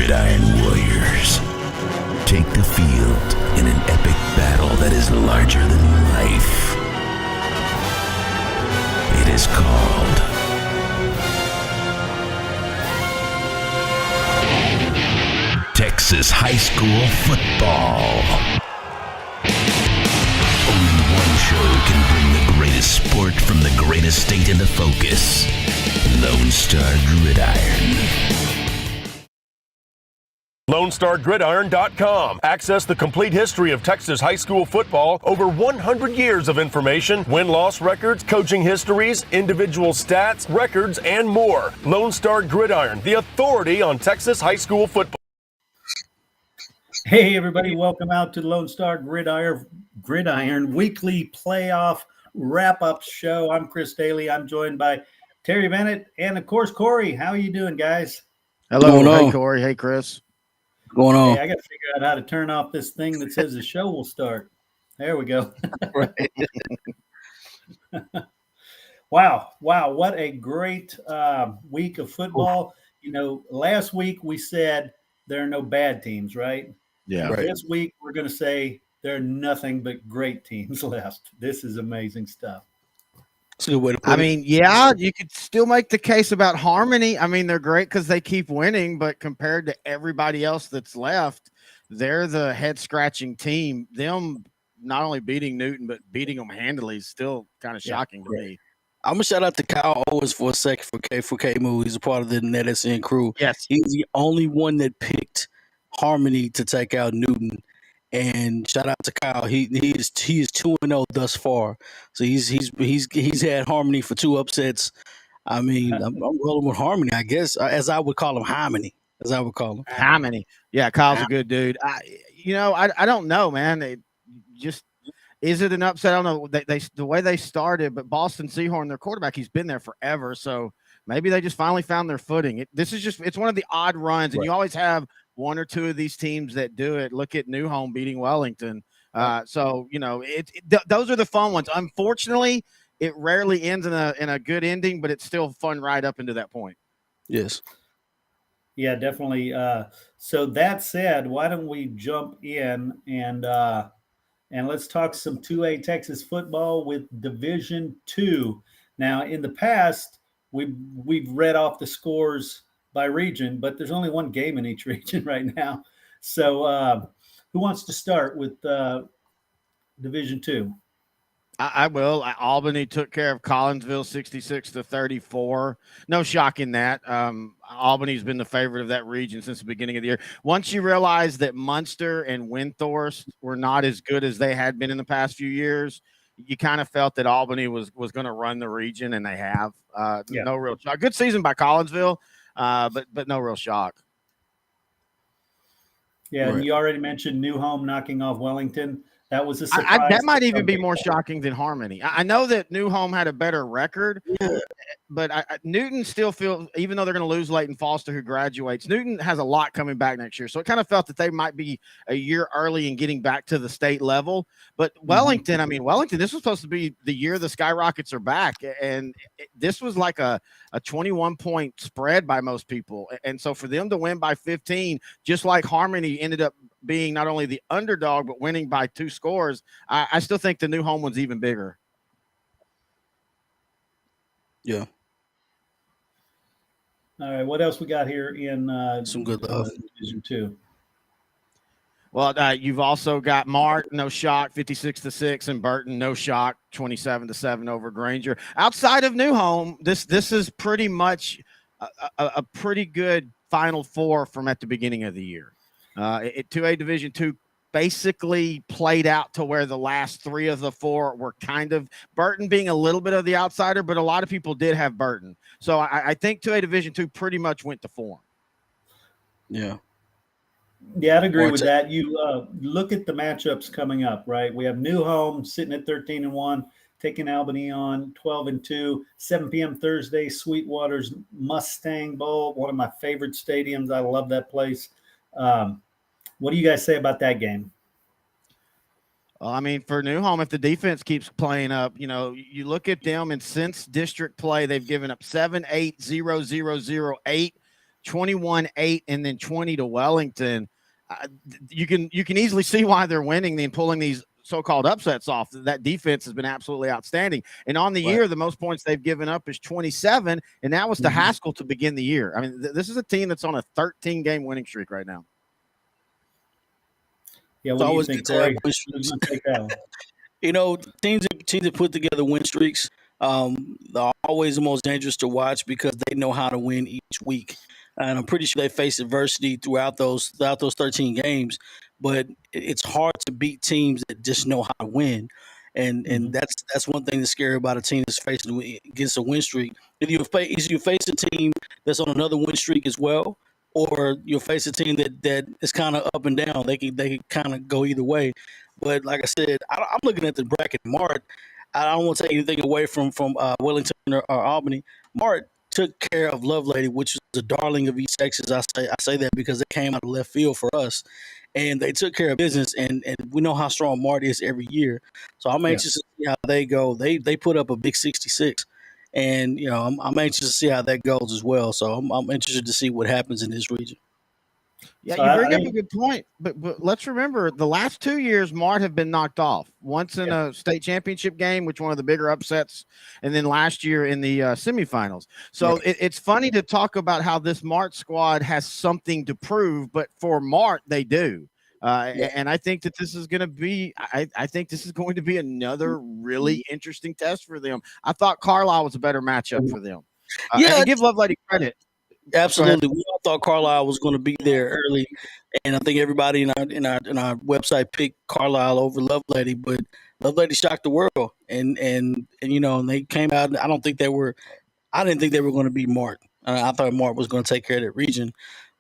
Gridiron Warriors take the field in an epic battle that is larger than life. It is called Texas High School Football. Only one show can bring the greatest sport from the greatest state into focus. Lone Star Gridiron. LoneStarGridiron.com. Access the complete history of Texas high school football, over 100 years of information, win-loss records, coaching histories, individual stats, records, and more. Lone Star Gridiron, the authority on Texas high school football. Hey, everybody. Welcome out to the Lone Star Gridiron weekly playoff wrap-up show. I'm Chris Daly. I'm joined by Terry Bennett and, of course, Corey. How are you doing, guys? Hello. Hey, Corey. Hey, Chris. Going on? Hey, I got to figure out how to turn off this thing that says the show will start. There we go. Wow. What a great week of football. You know, last week we said there are no bad teams, right? Yeah. Right. This week we're going to say there are nothing but great teams left. This is amazing stuff. That's a good way to put it. I mean, yeah, you could still make the case about Harmony. I mean, they're great because they keep winning, but compared to everybody else that's left, they're the head-scratching team. Them not only beating Newton, but beating them handily is still kind of shocking to me. I'm going to shout out to Kyle Owens for a second for K-Move. He's a part of the NetSN crew. Yes. He's the only one that picked Harmony to take out Newton. And shout out to Kyle. He is 2-0 thus far. So he's had Harmony for 2 upsets. I mean, I'm rolling with Harmony, I guess, as I would call him, Harmony. As I would call him, Harmony. Yeah, Kyle's a good dude. I don't know, man. Is it an upset? I don't know. They the way they started, but Boston Seahorn, their quarterback, he's been there forever. So maybe they just finally found their footing. It's one of the odd runs, and you always have one or two of these teams that do it. Look at New Home beating Wellington. So those are the fun ones. Unfortunately, it rarely ends in a good ending, but it's still fun right up into that point. Yes. Yeah, definitely. So that said, why don't we jump in and let's talk some 2A Texas football with Division II. Now, in the past, we've read off the scores by region, but there's only one game in each region right now. So who wants to start with Division II? I will. Albany took care of Collinsville 66-34. No shock in that. Albany's been the favorite of that region since the beginning of the year. Once you realize that Munster and Windthorst were not as good as they had been in the past few years, you kind of felt that Albany was going to run the region, and they have. No real shock. Good season by Collinsville. But no real shock. Yeah, right. And you already mentioned New Home knocking off Wellington. That was a surprise. That might even be more shocking than Harmony. I know that New Home had a better record, but Newton still feels, even though they're going to lose Leighton Foster, who graduates, Newton has a lot coming back next year. So it kind of felt that they might be a year early in getting back to the state level. But Wellington, this was supposed to be the year the Skyrockets are back. And this was like a 21-point spread by most people. And so for them to win by 15, just like Harmony ended up being not only the underdog, but winning by 2 scores, I still think the New Home one's even bigger. Yeah. All right. What else we got here in some good love Division II? Well, you've also got Mart, no shock, 56-6, and Burton, no shock, 27-7 over Granger. Outside of New Home, this is pretty much a pretty good Final Four from at the beginning of the year. 2A Division II basically played out to where the last 3 of the 4 were kind of Burton being a little bit of the outsider, but a lot of people did have Burton. So I think 2A Division II pretty much went to form. Yeah. Yeah, I'd agree with that. You look at the matchups coming up, right? We have New Home sitting at 13-1, taking Albany on 12-2, 7 p.m. Thursday, Sweetwater's Mustang Bowl, one of my favorite stadiums. I love that place. What do you guys say about that game? Well, I mean, for New Home, if the defense keeps playing up, you look at them, and since district play, they've given up 7, 8, 0, 0, 0, 8, 21-8, and then 20 to Wellington. You can easily see why they're winning and pulling these so-called upsets off. That defense has been absolutely outstanding. And on the year, the most points they've given up is 27, and that was to Haskell to begin the year. I mean, this is a team that's on a 13-game winning streak right now. Yeah, what do you think, Corey? Who's gonna take that one? You know, teams that put together win streaks, they're always the most dangerous to watch because they know how to win each week. And I'm pretty sure they face adversity throughout those 13 games, but it's hard to beat teams that just know how to win. And that's one thing that's scary about a team that's facing against a win streak. If you face a team that's on another win streak as well, or you'll face a team that is kind of up and down. They can kind of go either way. But like I said, I'm looking at the bracket. Mart, I don't want to take anything away from Wellington or Albany. Mart took care of Lovelady, which was a darling of East Texas. I say that because they came out of left field for us, and they took care of business. And we know how strong Mart is every year. So I'm anxious to see how they go. They put up a big 66. And you know, I'm anxious to see how that goes as well. So I'm interested to see what happens in this region. Yeah, so you bring up a good point, but let's remember the last 2 years, Mart have been knocked off. Once in a state championship game, which one of the bigger upsets, and then last year in the semifinals. So it's funny to talk about how this Mart squad has something to prove, but for Mart, they do. And I think that this is going to be, I think this is going to be another really interesting test for them. I thought Carlisle was a better matchup for them. And give Lovelady credit. Absolutely, we all thought Carlisle was going to be there early, and I think everybody in our website picked Carlisle over Lovelady, but Lovelady shocked the world, and you know, and they came out. I didn't think they were going to beat Mart. I thought Mart was going to take care of that region.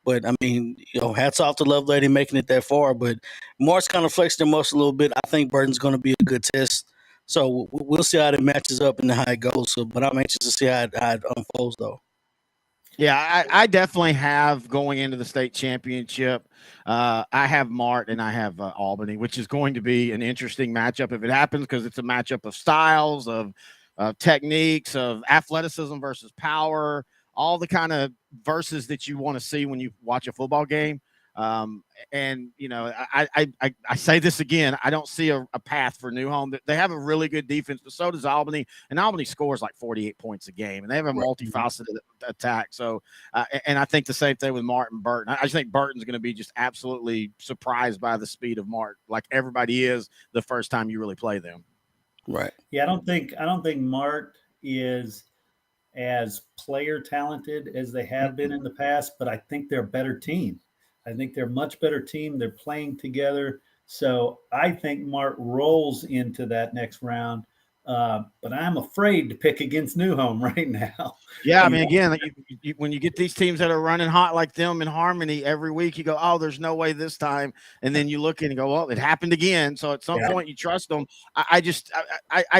But I mean, you know, hats off to Lovelady making it that far. But Mart's kind of flexed their muscle a little bit. I think Burton's going to be a good test. So we'll see how it matches up and how it goes. So, but I'm anxious to see how it unfolds, though. Yeah, I definitely have going into the state championship. I have Mart and I have Albany, which is going to be an interesting matchup if it happens because it's a matchup of styles, of techniques, of athleticism versus power, all the kind of verses that you want to see when you watch a football game. And you know, I say this again, I don't see a path for New Home. They have a really good defense, but so does Albany, and Albany scores like 48 points a game, and they have a multifaceted attack. So, and I think the same thing with Martin Burton. I just think Burton's going to be just absolutely surprised by the speed of Mart, like everybody is the first time you really play them. Right. Yeah, I don't think Mart is as player talented as they have been in the past, but I think they're a better team. I think they're a much better team. They're playing together. So I think Mart rolls into that next round. But I'm afraid to pick against New Home right now. Yeah, I mean, again, when you get these teams that are running hot like them in Harmony every week, you go, oh, there's no way this time. And then you look in and go, well, it happened again. So at some point you trust them. I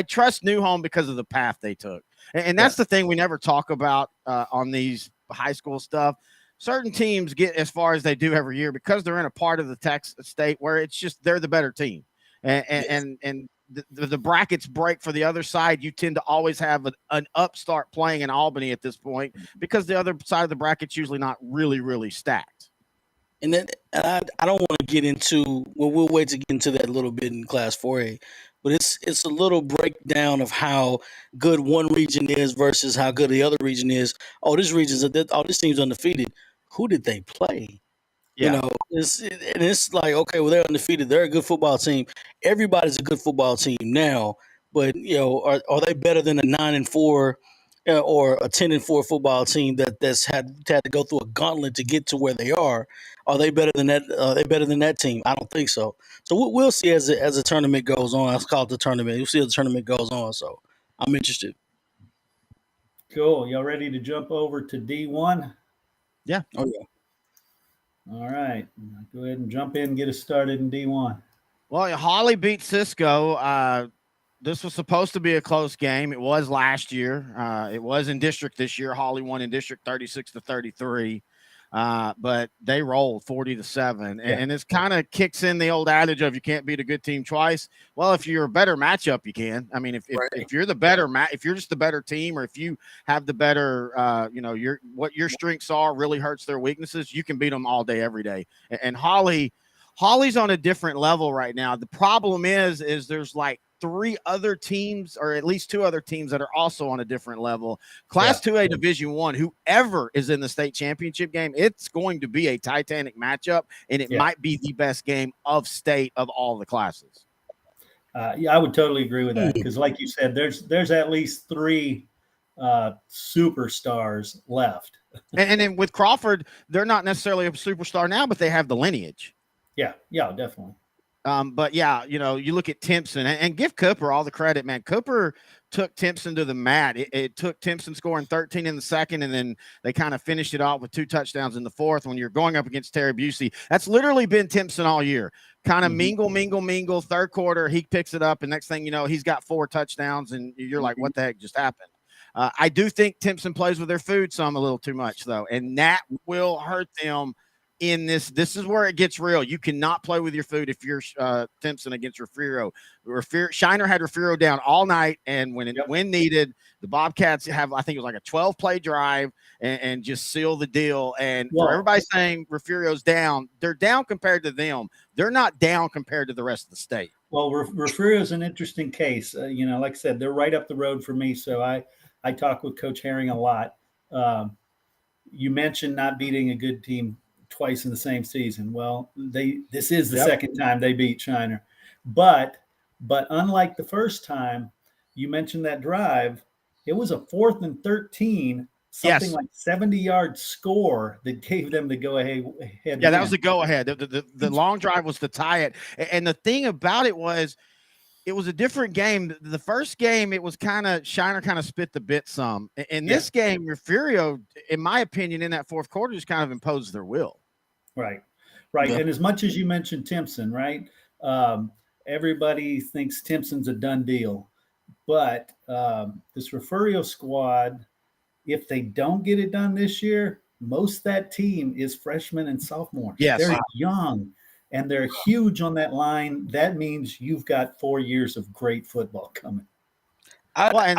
trust New Home because of the path they took. And that's the thing we never talk about on these high school stuff. Certain teams get as far as they do every year because they're in a part of the Texas state where it's just they're the better team, and the brackets break for the other side. You tend to always have an upstart playing in Albany at this point because the other side of the bracket's usually not really stacked. And then I don't want to get into. Well, we'll wait to get into that a little bit in Class 4A. But it's a little breakdown of how good one region is versus how good the other region is. Oh, this team's undefeated. Who did they play? Yeah. You know, it's like, okay, well, they're undefeated. They're a good football team. Everybody's a good football team now. But you know, are they better than a 9-4 or a 10-4 football team that's had to go through a gauntlet to get to where they are? Are they better than that? Are they better than that team? I don't think so. So we'll see as the tournament goes on. Let's call it the tournament. We'll see as the tournament goes on. So I'm interested. Cool. Y'all ready to jump over to D1? Yeah. Oh yeah. All right. Go ahead and jump in and get us started in D1. Well, Holly beat Cisco. This was supposed to be a close game. It was last year. It was in district this year. Holly won in district 36-33. But they rolled 40-7, Yeah. and this kind of kicks in the old adage of you can't beat a good team twice. Well, if you're a better matchup, you can. I mean, if you're the better if you're just the better team, or if you have the better, what your strengths are really hurts their weaknesses, you can beat them all day, every day. And Holly's on a different level right now. The problem is there's like 3 other teams, or at least 2 other teams, that are also on a different level. Class 2A Division I, whoever is in the state championship game, it's going to be a titanic matchup, and it might be the best game of state of all the classes. Yeah, I would totally agree with that, because like you said, there's at least 3 superstars left. And then with Crawford, they're not necessarily a superstar now, but they have the lineage. Yeah, definitely. But yeah, you look at Timpson, and give Cooper all the credit, man. Cooper took Timpson to the mat. It took Timpson scoring 13 in the second, and then they kind of finished it off with 2 touchdowns in the fourth. When you're going up against Terry Busey, that's literally been Timpson all year. Kind of mingle. Third quarter, he picks it up, and next thing you know, he's got 4 touchdowns, and you're like, what the heck just happened? I do think Timpson plays with their food some a little too much, though, and that will hurt them. In this is where it gets real. You cannot play with your food if you're Timpson against Refugio. Shiner had Refugio down all night, and when needed, the Bobcats have, I think it was like a 12-play drive and just seal the deal. And for everybody saying Refugio's down, they're down compared to them. They're not down compared to the rest of the state. Well, Refugio is an interesting case. Like I said, they're right up the road for me, so I talk with Coach Herring a lot. You mentioned not beating a good team twice in the same season. Well, this is the second time they beat Shiner, but unlike the first time, you mentioned that drive, it was a 4th and 13, something like 70-yard score that gave them the go ahead. Yeah, that was the go ahead. The long drive was to tie it, and the thing about it was, it was a different game. The first game, it was Shiner kind of spit the bit some. In this game, Refugio, in my opinion, in that fourth quarter, just kind of imposed their will. Right. Yeah. And as much as you mentioned Timpson, right? Everybody thinks Timpson's a done deal. But this Refugio squad, if they don't get it done this year, most of that team is freshmen and sophomores. Yes. They're young. And they're huge on that line. That means you've got 4 years of great football coming. Go ahead.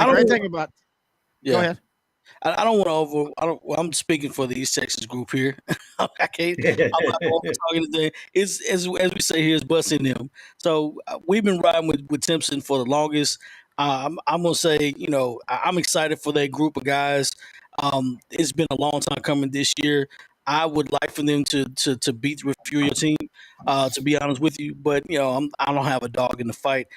I don't want to I'm speaking for the East Texas group here. I can't. I'm not talking today. It's as we say here, is busting them. So we've been riding with Timpson for the longest. I'm gonna say, I'm excited for that group of guys. It's been a long time coming this year. I would like for them to beat the Refugio team, to be honest with you. But I don't have a dog in the fight.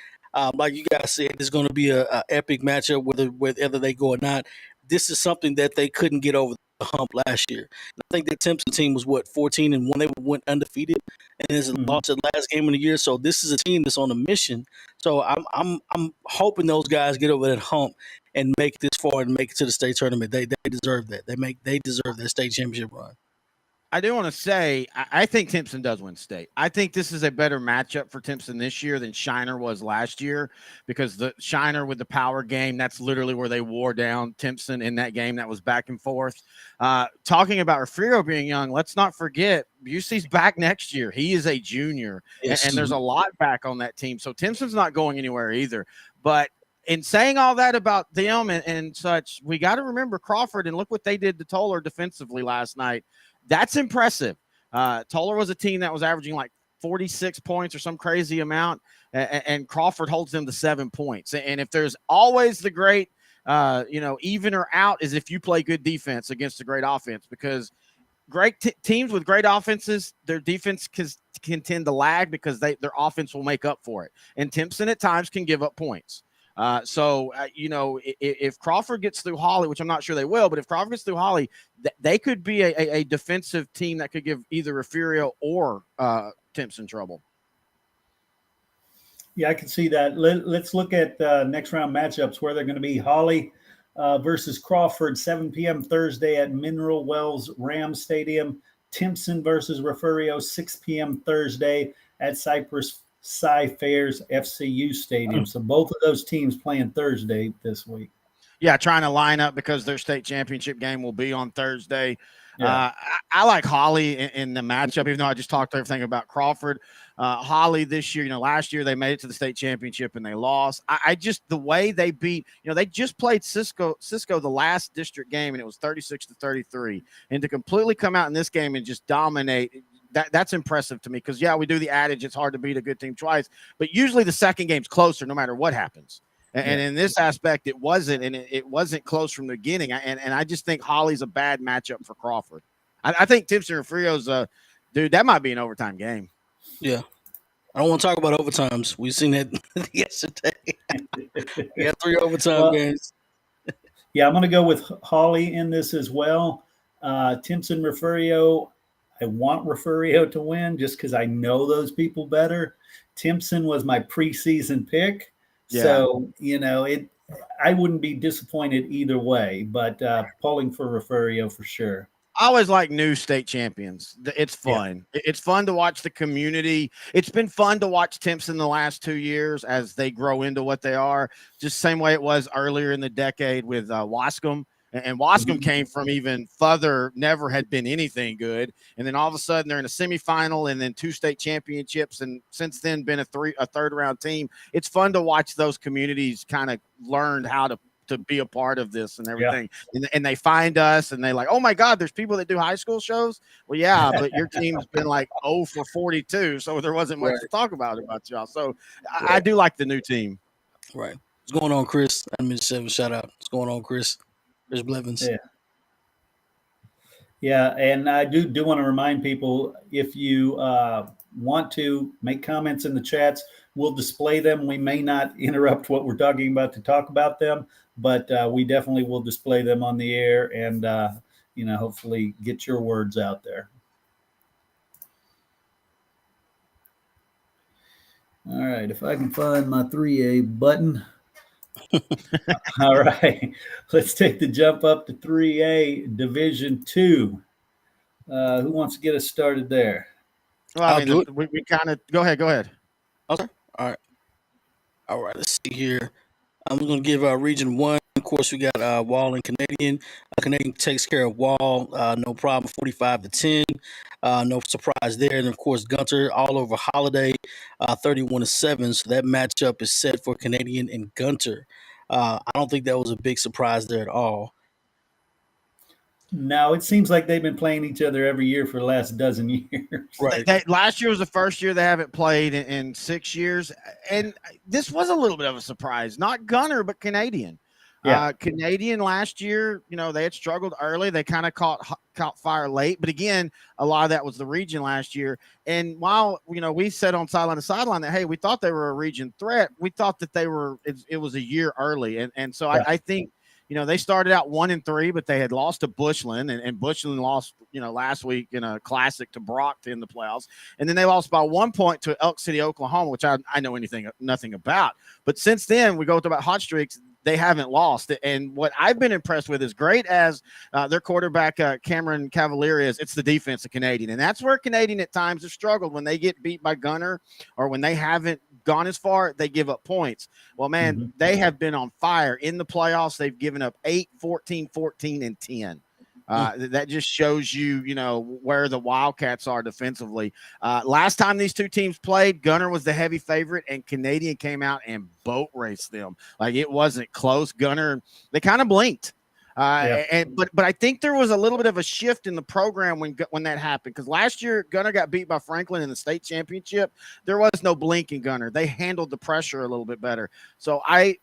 Like you guys said, it's going to be a epic matchup, whether they go or not. This is something that they couldn't get over the hump last year. And I think the Timpson team was 14-1. They went undefeated, and it's lost the last game of the year. So this is a team that's on a mission. So I'm hoping those guys get over that hump and make this far and make it to the state tournament. They deserve that. They deserve that state championship run. I do want to say, I think Timpson does win state. I think this is a better matchup for Timpson this year than Shiner was last year, because the Shiner with the power game, that's literally where they wore down Timpson in that game that was back and forth. Talking about Refugio being young, let's not forget, Busey's back next year. He is a junior, and there's a lot back on that team. So Timpson's not going anywhere either. But in saying all that about them and such, we got to remember Crawford, and look what they did to Toller defensively last night. That's impressive. Toller was a team that was averaging like 46 points or some crazy amount, and Crawford holds them to 7 points. And if there's always the great, even or out, is if you play good defense against a great offense, because great teams with great offenses, their defense can tend to lag because their offense will make up for it. And Timpson at times can give up points. If Crawford gets through Holly, which I'm not sure they will, but if Crawford gets through Holly, they could be a defensive team that could give either Refugio or Timpson trouble. Yeah, I can see that. Let's look at next round matchups where they're going to be. Holly versus Crawford, 7 p.m. Thursday at Mineral Wells Ram Stadium. Timpson versus Refugio, 6 p.m. Thursday at Cypress Cy-Fairs FCU Stadium. So both of those teams playing Thursday this week. Yeah, trying to line up because their state championship game will be on Thursday. Yeah. I like Holly in the matchup, even though I just talked everything about Crawford. Holly this year, last year they made it to the state championship and they lost. I just the way they beat, they just played Cisco the last district game and it was 36-33, and to completely come out in this game and just dominate. That's impressive to me because, we do the adage, it's hard to beat a good team twice, but usually the second game's closer no matter what happens. And in this aspect, it wasn't, and it wasn't close from the beginning. And I just think Holly's a bad matchup for Crawford. I think Timpson Refrio's dude, that might be an overtime game. Yeah. I don't want to talk about overtimes. We've seen it yesterday. We had 3 overtime games. Yeah, I'm going to go with Holly in this as well. Timpson Refugio, I want Refugio to win just because I know those people better. Timpson was my preseason pick. Yeah. So, I wouldn't be disappointed either way, but pulling for Refugio for sure. I always like new state champions. It's fun. Yeah. It's fun to watch the community. It's been fun to watch Timpson the last 2 years as they grow into what they are. Just same way it was earlier in the decade with Wascom. And Wascom came from even further, never had been anything good. And then all of a sudden they're in a semifinal and then 2 state championships. And since then been a third round team. It's fun to watch those communities kind of learn how to be a part of this and everything. Yeah. And they find us and they like, oh my God, there's people that do high school shows. Well, yeah, but your team's been like 0 for 42. So there wasn't much to talk about y'all. So I do like the new team. Right. What's going on, Chris? I mean, shout out. What's going on, Chris? Chris Blevins. Yeah. Yeah. And I do want to remind people, if you want to make comments in the chats, we'll display them. We may not interrupt what we're talking about to talk about them, but we definitely will display them on the air and, hopefully get your words out there. All right. If I can find my 3A button. All right. Let's take the jump up to 3A Division 2. Who wants to get us started there? Well, we kind of go ahead. Okay. All right. Let's see here. I'm going to give Region 1. Of course, we got Wall and Canadian. Canadian takes care of Wall, no problem, 45-10. No surprise there. And, of course, Gunter all over Holiday, 31-7. So that matchup is set for Canadian and Gunter. I don't think that was a big surprise there at all. No, it seems like they've been playing each other every year for the last dozen years. Right. Last year was the first year they haven't played in 6 years. And this was a little bit of a surprise. Not Gunter, but Canadian. Yeah. Canadian last year, they had struggled early. They kind of caught fire late. But again, a lot of that was the region last year. And while, we said on sideline to sideline that, hey, we thought they were a region threat, we thought that it was a year early. And so I think, they started out 1-3, but they had lost to Bushland, and Bushland lost, last week in a classic to Brock in the playoffs. And then they lost by 1 point to Elk City, Oklahoma, which I know nothing about. But since then, we go to about hot streaks. They haven't lost. And what I've been impressed with is great as their quarterback, Cameron Cavalier is, it's the defense of Canadian. And that's where Canadian at times have struggled when they get beat by Gunter or when they haven't gone as far, they give up points. Well, man, they have been on fire in the playoffs. They've given up 8, 14, 14, and 10. That just shows you, where the Wildcats are defensively. Last time these two teams played, Gunter was the heavy favorite, and Canadian came out and boat raced them. Like, it wasn't close. Gunter, they kind of blinked. But I think there was a little bit of a shift in the program when that happened, because last year Gunter got beat by Franklin in the state championship. There was no blinking Gunter. They handled the pressure a little bit better. So I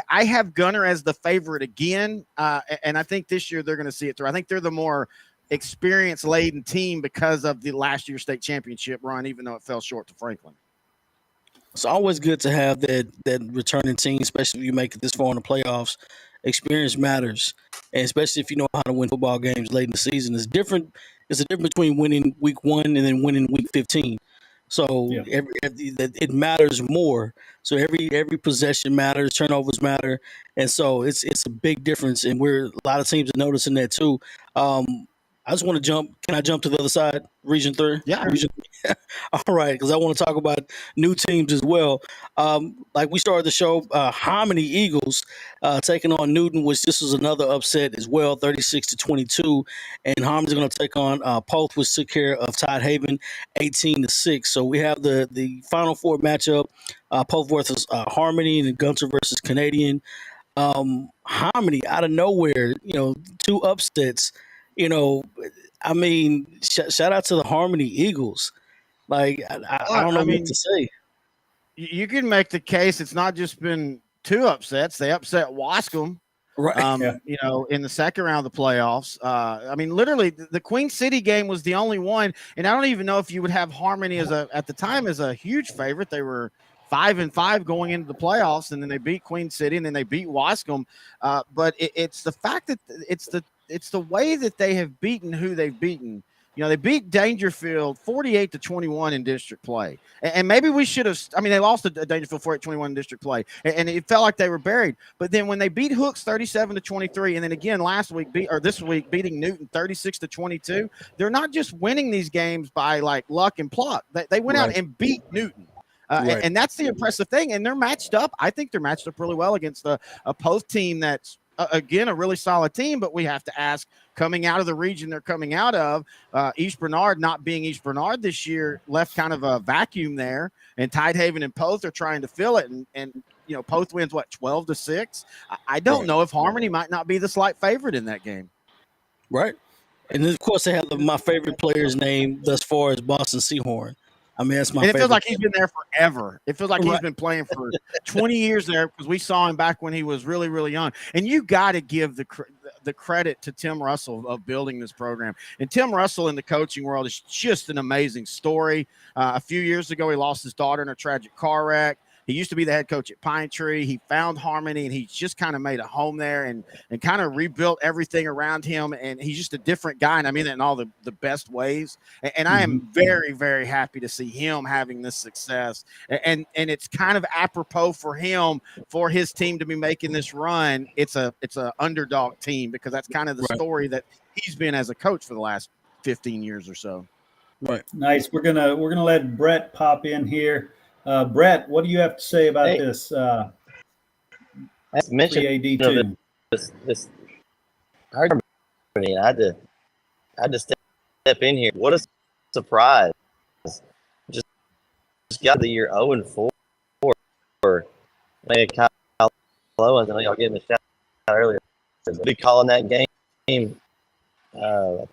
have Gunter as the favorite again, and I think this year they're going to see it through. I think they're the more experience laden team because of the last year's state championship run, even though it fell short to Franklin. It's always good to have that returning team, especially if you make it this far in the playoffs. Experience matters, and especially if you know how to win football games late in the season. It's different. It's a difference between winning week 1 and then winning week 15. So it matters more. So every possession matters, turnovers matter, and so it's a big difference. And a lot of teams are noticing that too. I just want to jump. Can I jump to the other side? Region 3? Yeah. Region. All right, because I want to talk about new teams as well. Like we started the show, Harmony Eagles taking on Newton, which this was another upset as well, 36-22. And Harmony's going to take on Polk, which took care of Tidehaven 18-6. So we have the Final Four matchup, Polk versus Harmony, and Gunter versus Canadian. Harmony out of nowhere, two upsets. I mean, shout out to the Harmony Eagles. Like, I don't know what to say. You can make the case it's not just been two upsets. They upset Wascom, right? In the second round of the playoffs. I mean, literally, the Queen City game was the only one, and I don't even know if you would have Harmony at the time as a huge favorite. They were 5-5 going into the playoffs, and then they beat Queen City, and then they beat Wascom. But it's the fact that it's the way that they have beaten who they've beaten. They beat Dangerfield 48-21 in district play. And maybe we should have – I mean, they lost to Dangerfield 48-21 in district play, and it felt like they were buried. But then when they beat Hooks 37-23, and then again this week beating Newton 36-22, they're not just winning these games by, like, luck and pluck. They went out and beat Newton. And that's the impressive thing. And they're matched up. I think they're matched up really well against a Poth team that's, again, a really solid team. But we have to ask, coming out of the region they're coming out of, East Bernard not being East Bernard this year left kind of a vacuum there. And Tidehaven and Poth are trying to fill it. And Poth wins, 12-6? I don't know if Harmony might not be the slight favorite in that game. Right. And then, of course, they have my favorite player's name thus far is Boston Seahorn. I mean, that's my favorite. And it feels like he's been there forever. It feels like he's been playing for 20 years there, because we saw him back when he was really, really young. And you got to give the credit to Tim Russell of building this program. And Tim Russell in the coaching world is just an amazing story. A few years ago, he lost his daughter in a tragic car wreck. He used to be the head coach at Pine Tree. He found Harmony, and he's just kind of made a home there and kind of rebuilt everything around him. And he's just a different guy, and I mean that in all the best ways. And I am very, very happy to see him having this success. And it's kind of apropos for him, for his team to be making this run. It's a underdog team, because that's kind of the story that he's been as a coach for the last 15 years or so. Right. Nice. We're gonna let Brett pop in here. Brett, what do you have to say about this? As mentioned, AD2. This I heard me. I had to step in here. What a surprise! Just got the year 0-4. Man, Kyle Owens, I know y'all gave him a shout out earlier. Be calling that game. I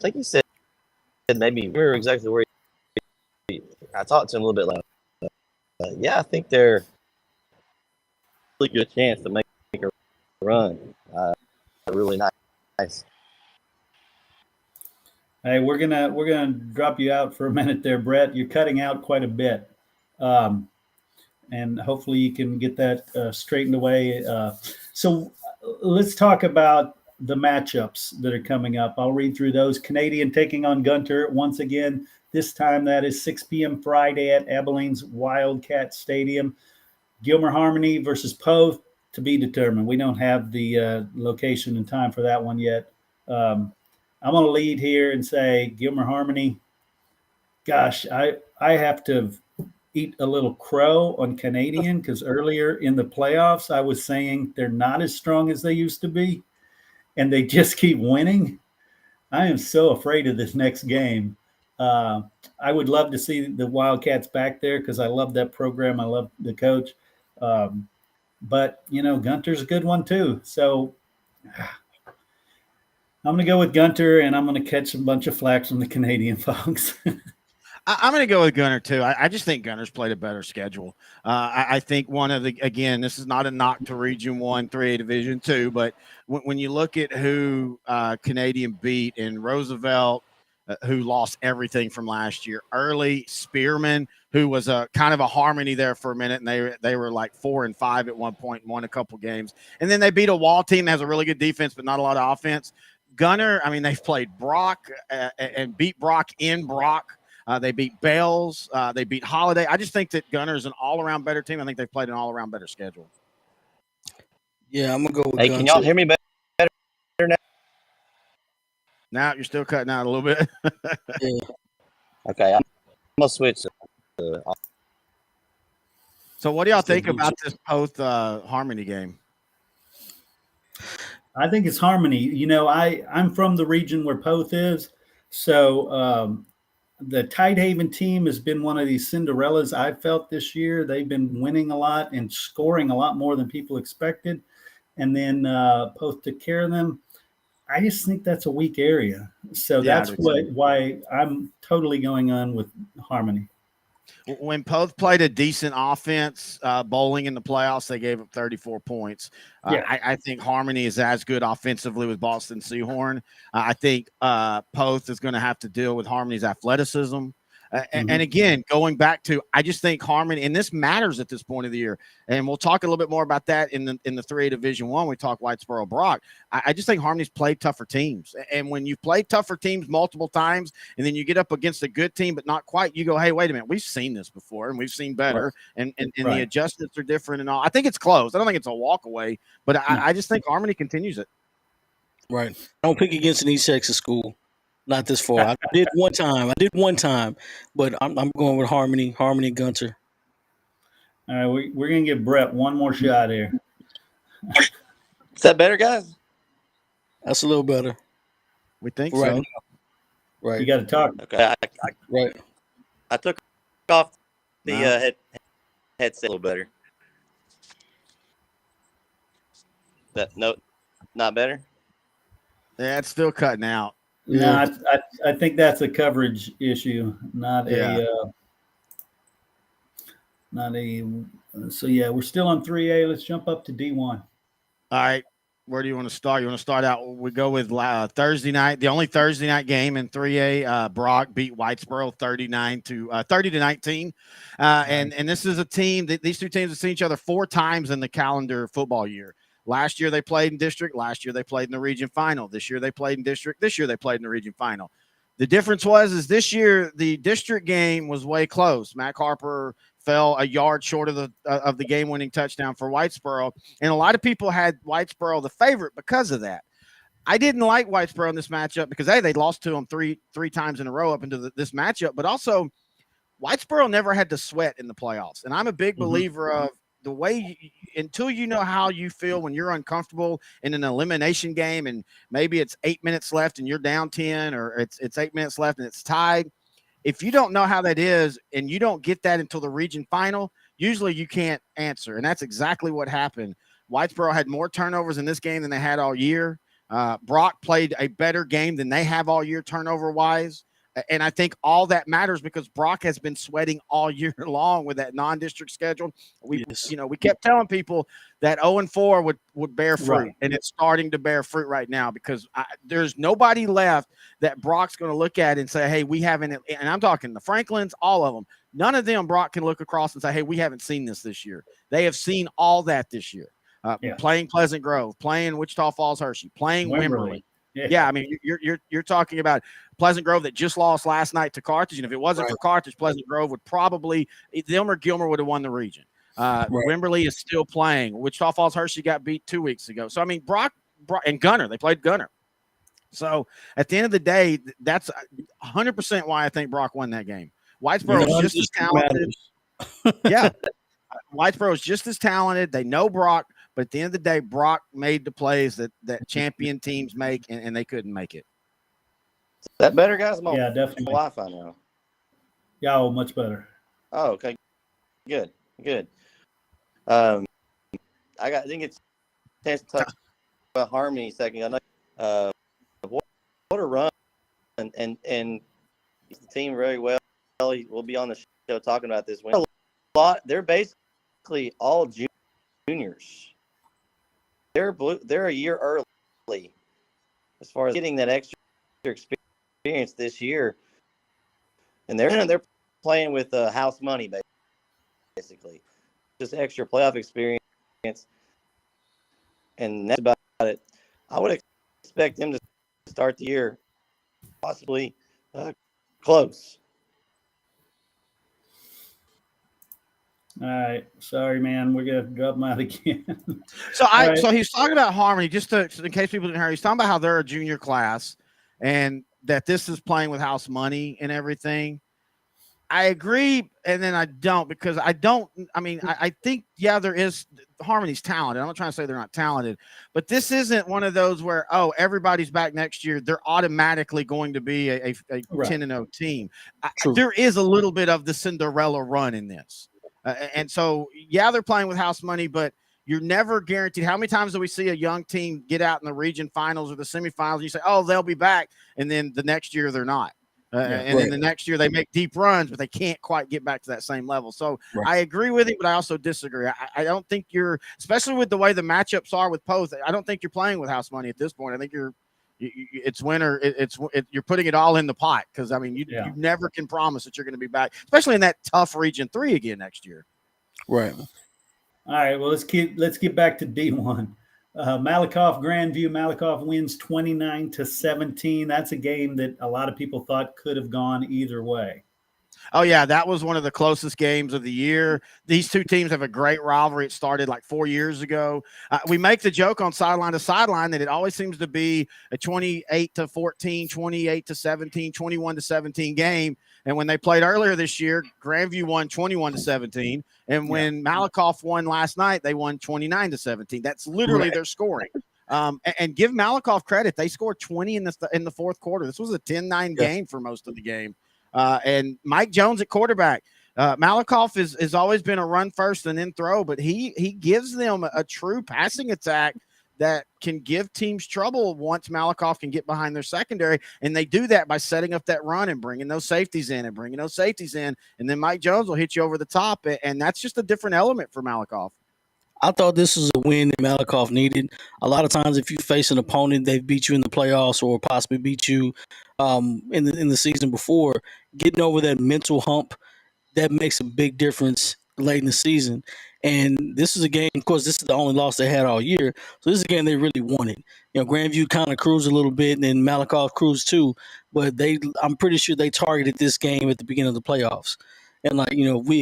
think he said maybe we were exactly where. I talked to him a little bit later. Yeah, I think they're a really good chance to make a run. Really nice. Hey, we're gonna drop you out for a minute there, Brett. You're cutting out quite a bit, and hopefully you can get that straightened away. So let's talk about the matchups that are coming up. I'll read through those. Canadian taking on Gunter once again. This time that is 6 p.m. Friday at Abilene's Wildcat Stadium. Gilmer Harmony versus Poth to be determined. We don't have the location and time for that one yet. I'm going to lead here and say Gilmer Harmony. Gosh, I have to eat a little crow on Canadian, because earlier in the playoffs I was saying they're not as strong as they used to be, and they just keep winning. I am so afraid of this next game. I would love to see the Wildcats back there, because I love that program. I love the coach. But, Gunter's a good one too. So I'm going to go with Gunter, and I'm going to catch a bunch of flack from the Canadian folks. I'm going to go with Gunter too. I just think Gunter's played a better schedule. I think this is not a knock to Region 1, 3A Division 2, but when you look at who Canadian beat in Roosevelt, who lost everything from last year, Early, Spearman, who was a kind of a Harmony there for a minute, and they were like 4-5 at one point and won a couple games. And then they beat a Wall team that has a really good defense but not a lot of offense. Gunter, I mean, they've played Brock and beat Brock in Brock. They beat Bales. They beat Holiday. I just think that Gunter is an all-around better team. I think they've played an all-around better schedule. Yeah, I'm going to go with Hey, Gunter. can y'all hear me better now? Now you're still cutting out a little bit. Yeah. Okay, I'm gonna switch. So what do y'all Still think blue about this post Harmony game? I think it's harmony. You know, I'm from the region where Poth is, so the Tidehaven team has been one of these Cinderellas I've felt this year. They've been winning a lot and scoring a lot more than people expected, and then Poth took care of them. I just think that's a weak area, so Yeah, I that's do too. why I'm totally going on with harmony. When Poth played a decent offense, bowling in the playoffs, they gave up 34 points. Yeah. I think Harmony is as good offensively with Boston Seahorn. I think Poth is going to have to deal with Harmony's athleticism. And again, going back to, I just think Harmony, and this matters at this point of the year, and we'll talk a little bit more about that in the 3A Division One. We talk Whitesboro Brock. I just think Harmony's played tougher teams, and when you've played tougher teams multiple times, and then you get up against a good team but not quite, you go, hey, wait a minute, we've seen this before, and we've seen better, and the adjustments are different and all. I think it's close. I don't think it's a walk away, but I just think Harmony continues it. Right. I don't pick against an East Texas school. Not this far. I did one time, but I'm going with Harmony and Gunter. All right, we're gonna give Brett one more shot here. Is that better, guys? That's a little better. We think Right. so. Right. You got to talk. Okay, Right. I took off the headset a little better. That no, not better. Yeah, it's still cutting out. No, I think that's a coverage issue, not Yeah. So yeah, we're still on 3A. Let's jump up to D1. All right. Where do you want to start? You want to start out? We go with Thursday night, the only Thursday night game in 3A. Brock beat Whitesboro 30 to 19. And this is a team that these two teams have seen each other 4 times in the calendar football year. Last year they played in district. Last year they played in the region final. This year they played in district. This year they played in the region final. The difference is this year the district game was way close. Mac Harper fell a yard short of the game-winning touchdown for Whitesboro, and a lot of people had Whitesboro the favorite because of that. I didn't like Whitesboro in this matchup because they lost to them three times in a row up into this matchup, but also Whitesboro never had to sweat in the playoffs, and I'm a big believer of the way until you know how you feel when you're uncomfortable in an elimination game, and maybe it's 8 minutes left and you're down 10, or it's 8 minutes left and it's tied. If you don't know how that is and you don't get that until the region final, usually you can't answer. And that's exactly what happened. Whitesboro had more turnovers in this game than they had all year. Brock played a better game than they have all year turnover-wise. And I think all that matters because Brock has been sweating all year long with that non-district schedule. We kept telling people that 0-4 would bear fruit, and it's starting to bear fruit right now because there's nobody left that Brock's going to look at and say, hey, we haven't, and I'm talking the Franklins, all of them. None of them Brock can look across and say, hey, we haven't seen this year. They have seen all that this year. Playing Pleasant Grove, playing Wichita Falls Hershey, playing Wimberley. Yeah, I mean, you're talking about Pleasant Grove that just lost last night to Carthage, and if it wasn't for Carthage, Pleasant Grove would probably them or Gilmer would have won the region. Wimberley is still playing. Wichita Falls Hershey got beat 2 weeks ago. So I mean, Brock and Gunner, they played Gunner. So at the end of the day, that's 100% why I think Brock won that game. Whitesboro is just as talented. Yeah, Whitesboro is just as talented. They know Brock. But at the end of the day, Brock made the plays that champion teams make, and they couldn't make it. Is that better, guys? Yeah, definitely. Wi-Fi now. Yeah, much better. Oh, okay. Good. I think it's chance to talk about Harmony a second. I know what a run, and the team very well. We'll be on the show talking about this. A lot. They're basically all juniors. They're a year early as far as getting that extra experience this year, and they're playing with house money basically, just extra playoff experience, and that's about it. I would expect them to start the year possibly close. All right, sorry, man. We're gonna drop them out again. So he's talking about Harmony. Just in case people didn't hear, he's talking about how they're a junior class, and that this is playing with house money and everything. I agree, and then I don't, because I think, yeah, there is Harmony's talented. I'm not trying to say they're not talented, but this isn't one of those where, oh, everybody's back next year, they're automatically going to be a Right. 10-0 team. True. There is a little bit of the Cinderella run in this. And so, yeah, they're playing with house money, but you're never guaranteed. How many times do we see a young team get out in the region finals or the semifinals, and you say, oh, they'll be back, and then the next year they're not. And then the next year they make deep runs, but they can't quite get back to that same level. So I agree with it, but I also disagree. I don't think you're, especially with the way the matchups are with Poth, I don't think you're playing with house money at this point. I think it's winner. You're putting it all in the pot, because I mean you never can promise that you're going to be back, especially in that tough Region 3 again next year. Right. All right. Well, let's get back to D1. Malakoff Grandview. Malakoff wins 29-17. That's a game that a lot of people thought could have gone either way. Oh, yeah, that was one of the closest games of the year. These two teams have a great rivalry. It started like 4 years ago. We make the joke on Sideline to Sideline that it always seems to be a 28-14, 28-17, 21-17 game. And when they played earlier this year, Grandview won 21-17. And when Malakoff won last night, they won 29-17. That's literally their scoring. And give Malakoff credit. They scored 20 in the fourth quarter. This was a 10-9 game for most of the game. And Mike Jones at quarterback. Malakoff has always been a run first and then throw, but he gives them a true passing attack that can give teams trouble once Malakoff can get behind their secondary. And they do that by setting up that run and bringing those safeties in. And then Mike Jones will hit you over the top. And that's just a different element for Malakoff. I thought this was a win that Malakoff needed. A lot of times, if you face an opponent, they've beat you in the playoffs or possibly beat you in the season before. Getting over that mental hump, that makes a big difference late in the season. And this is a game, of course, this is the only loss they had all year. So this is a game they really wanted. You know, Grandview kind of cruised a little bit, and then Malakoff cruised too. But I'm pretty sure they targeted this game at the beginning of the playoffs. And like, you know, we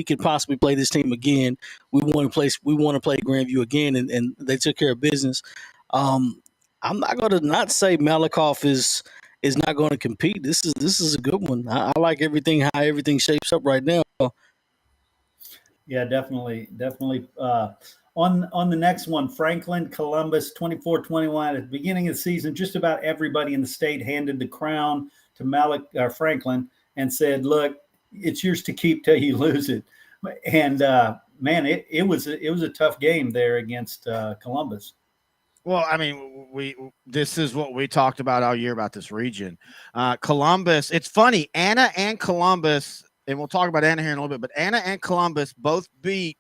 could possibly play this team again. We want to play Grandview again, and they took care of business. I'm not going to not say Malakoff is not going to compete. This is a good one. I like how everything shapes up right now. Yeah, definitely. On the next one, Franklin, Columbus, 24-21. At the beginning of the season, just about everybody in the state handed the crown to Franklin and said, "Look, it's yours to keep till you lose it." And man, it was a tough game there against Columbus. Well, I mean, this is what we talked about all year about this region. Columbus, it's funny, Anna and Columbus, and we'll talk about Anna here in a little bit, but Anna and Columbus both beat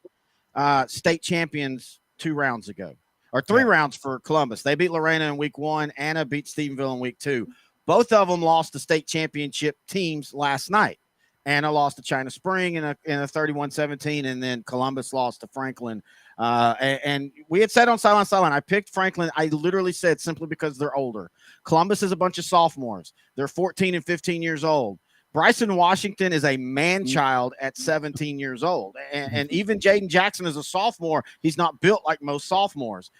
state champions 2 rounds ago, or 3 rounds for Columbus. They beat Lorena in week 1. Anna beat Stephenville in week 2. Both of them lost to state championship teams last night. Anna lost to China Spring in a 31-17, and then Columbus lost to Franklin. And we had said on Sideline, I picked Franklin. I literally said simply because they're older. Columbus is a bunch of sophomores. They're 14 and 15 years old. Bryson Washington is a man-child at 17 years old. And even Jaden Jackson is a sophomore. He's not built like most sophomores.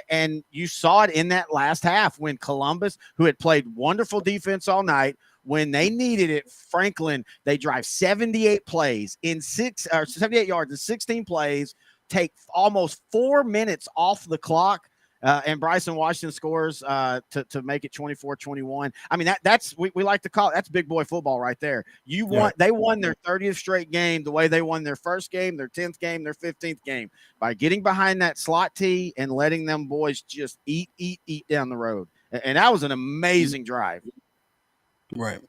And you saw it in that last half when Columbus, who had played wonderful defense all night, when they needed it, Franklin, they drive 78 plays in 78 yards in 16 plays, take almost 4 minutes off the clock. And Bryson Washington scores to make it 24-21. I mean, that's we like to call it, that's big boy football right there. They won their 30th straight game the way they won their first game, their 10th game, their 15th game, by getting behind that slot tee and letting them boys just eat down the road. And that was an amazing drive. Right.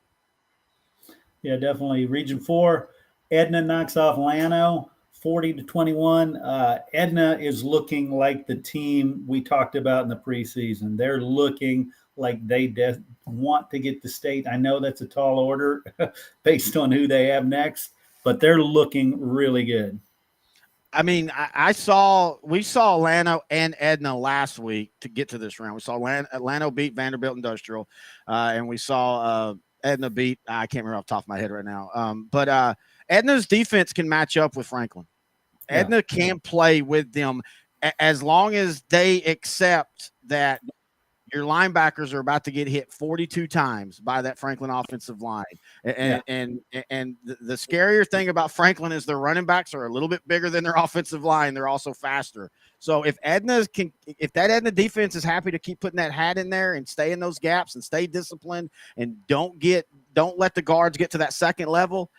Yeah, definitely. Region 4, Edna knocks off Llano 40-21. Edna is looking like the team we talked about in the preseason. They're looking like they want to get the state. I know that's a tall order based on who they have next, but they're looking really good. I mean, we saw Llano and Edna last week to get to this round. We saw Llano beat Vanderbilt Industrial, and we saw Edna beat, I can't remember off the top of my head right now. But Edna's defense can match up with Franklin. Edna can play with them as long as they accept that your linebackers are about to get hit 42 times by that Franklin offensive line. And the scarier thing about Franklin is their running backs are a little bit bigger than their offensive line. They're also faster. So if that Edna defense is happy to keep putting that hat in there and stay in those gaps and stay disciplined and don't let the guards get to that second level,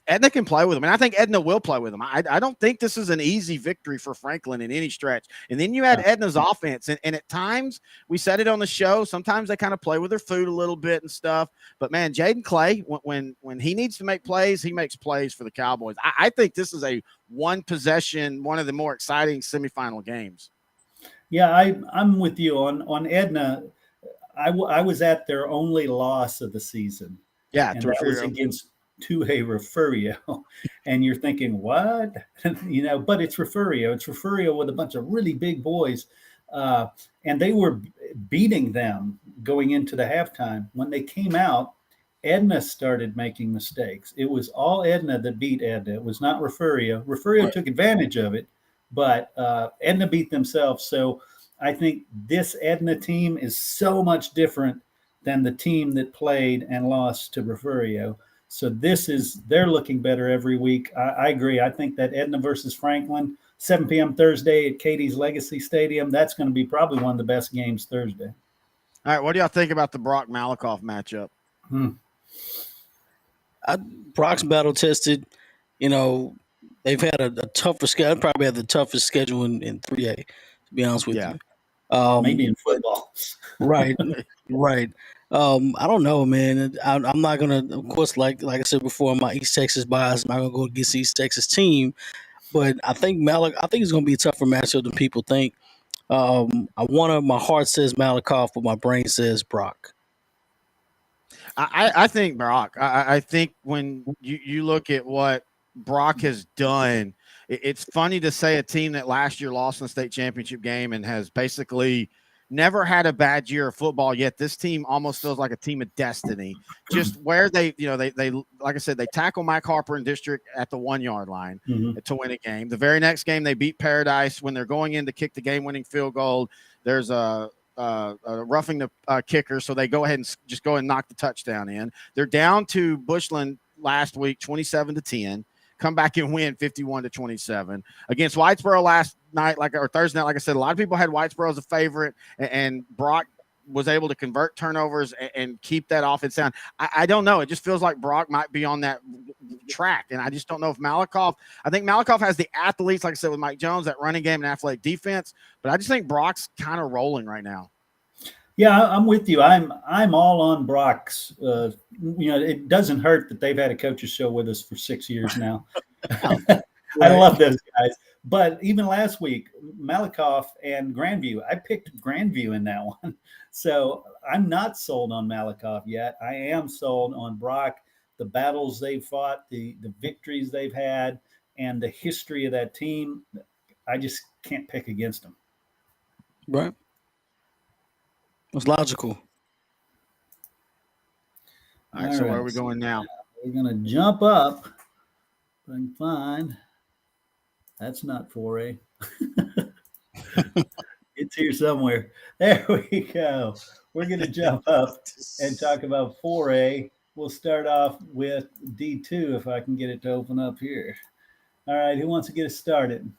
Edna can play with them, and I think Edna will play with them. I don't think this is an easy victory for Franklin in any stretch. And then you add Edna's offense, and at times, we said it on the show, sometimes they kind of play with their food a little bit and stuff. But, man, Jaden Clay, when he needs to make plays, he makes plays for the Cowboys. I think this is a one-possession, one of the more exciting semifinal games. Yeah, I'm with you on Edna. I was at their only loss of the season. Yeah, and that was against Tuhe Refugio, and you're thinking, what? But it's Refugio. It's Refugio with a bunch of really big boys, and they were beating them going into the halftime. When they came out, Edna started making mistakes. It was all Edna that beat Edna. It was not Refugio. Refugio took advantage of it, but Edna beat themselves. So I think this Edna team is so much different than the team that played and lost to Refugio. So they're looking better every week. I agree. I think that Edna versus Franklin, 7 p.m. Thursday at Katie's Legacy Stadium, that's going to be probably one of the best games Thursday. All right, what do y'all think about the Brock Malakoff matchup? Brock's battle tested. They've had a tougher schedule. Probably had the toughest schedule in 3A, to be honest with you. Maybe in football. Right. I don't know, man. I'm not gonna, of course, like I said before, my East Texas bias. I'm not gonna go against the East Texas team, but I think it's gonna be a tougher matchup than people think. My heart says Malakoff, but my brain says Brock. I think Brock. I think when you look at what Brock has done, it's funny to say a team that last year lost in the state championship game and has basically never had a bad year of football, yet this team almost feels like a team of destiny. Just where they like I said, they tackle Mike Harper in district at the 1 yard line to win a game. The very next game, they beat Paradise when they're going in to kick the game-winning field goal. There's a roughing the kicker, so they go ahead and just go and knock the touchdown in. They're down to Bushland last week, 27-10. Come back and win 51-27 against Whitesboro last night, or Thursday night. Like I said, a lot of people had Whitesboro as a favorite, and Brock was able to convert turnovers and keep that offense down. I don't know. It just feels like Brock might be on that track, and I just don't know if Malakoff. I think Malakoff has the athletes, like I said, with Mike Jones, that running game and athletic defense, but I just think Brock's kind of rolling right now. Yeah, I'm with you. I'm all on Brock's. It doesn't hurt that they've had a coach's show with us for 6 years now. I love those guys. But even last week, Malakoff and Grandview, I picked Grandview in that one. So I'm not sold on Malakoff yet. I am sold on Brock, the battles they've fought, the victories they've had, and the history of that team. I just can't pick against them. Right. It's logical. All right, so where are we going now? We're going to jump up. If I can find. That's not 4A. It's here somewhere. There we go. We're going to jump up and talk about 4A. We'll start off with D2 if I can get it to open up here. All right, who wants to get us started?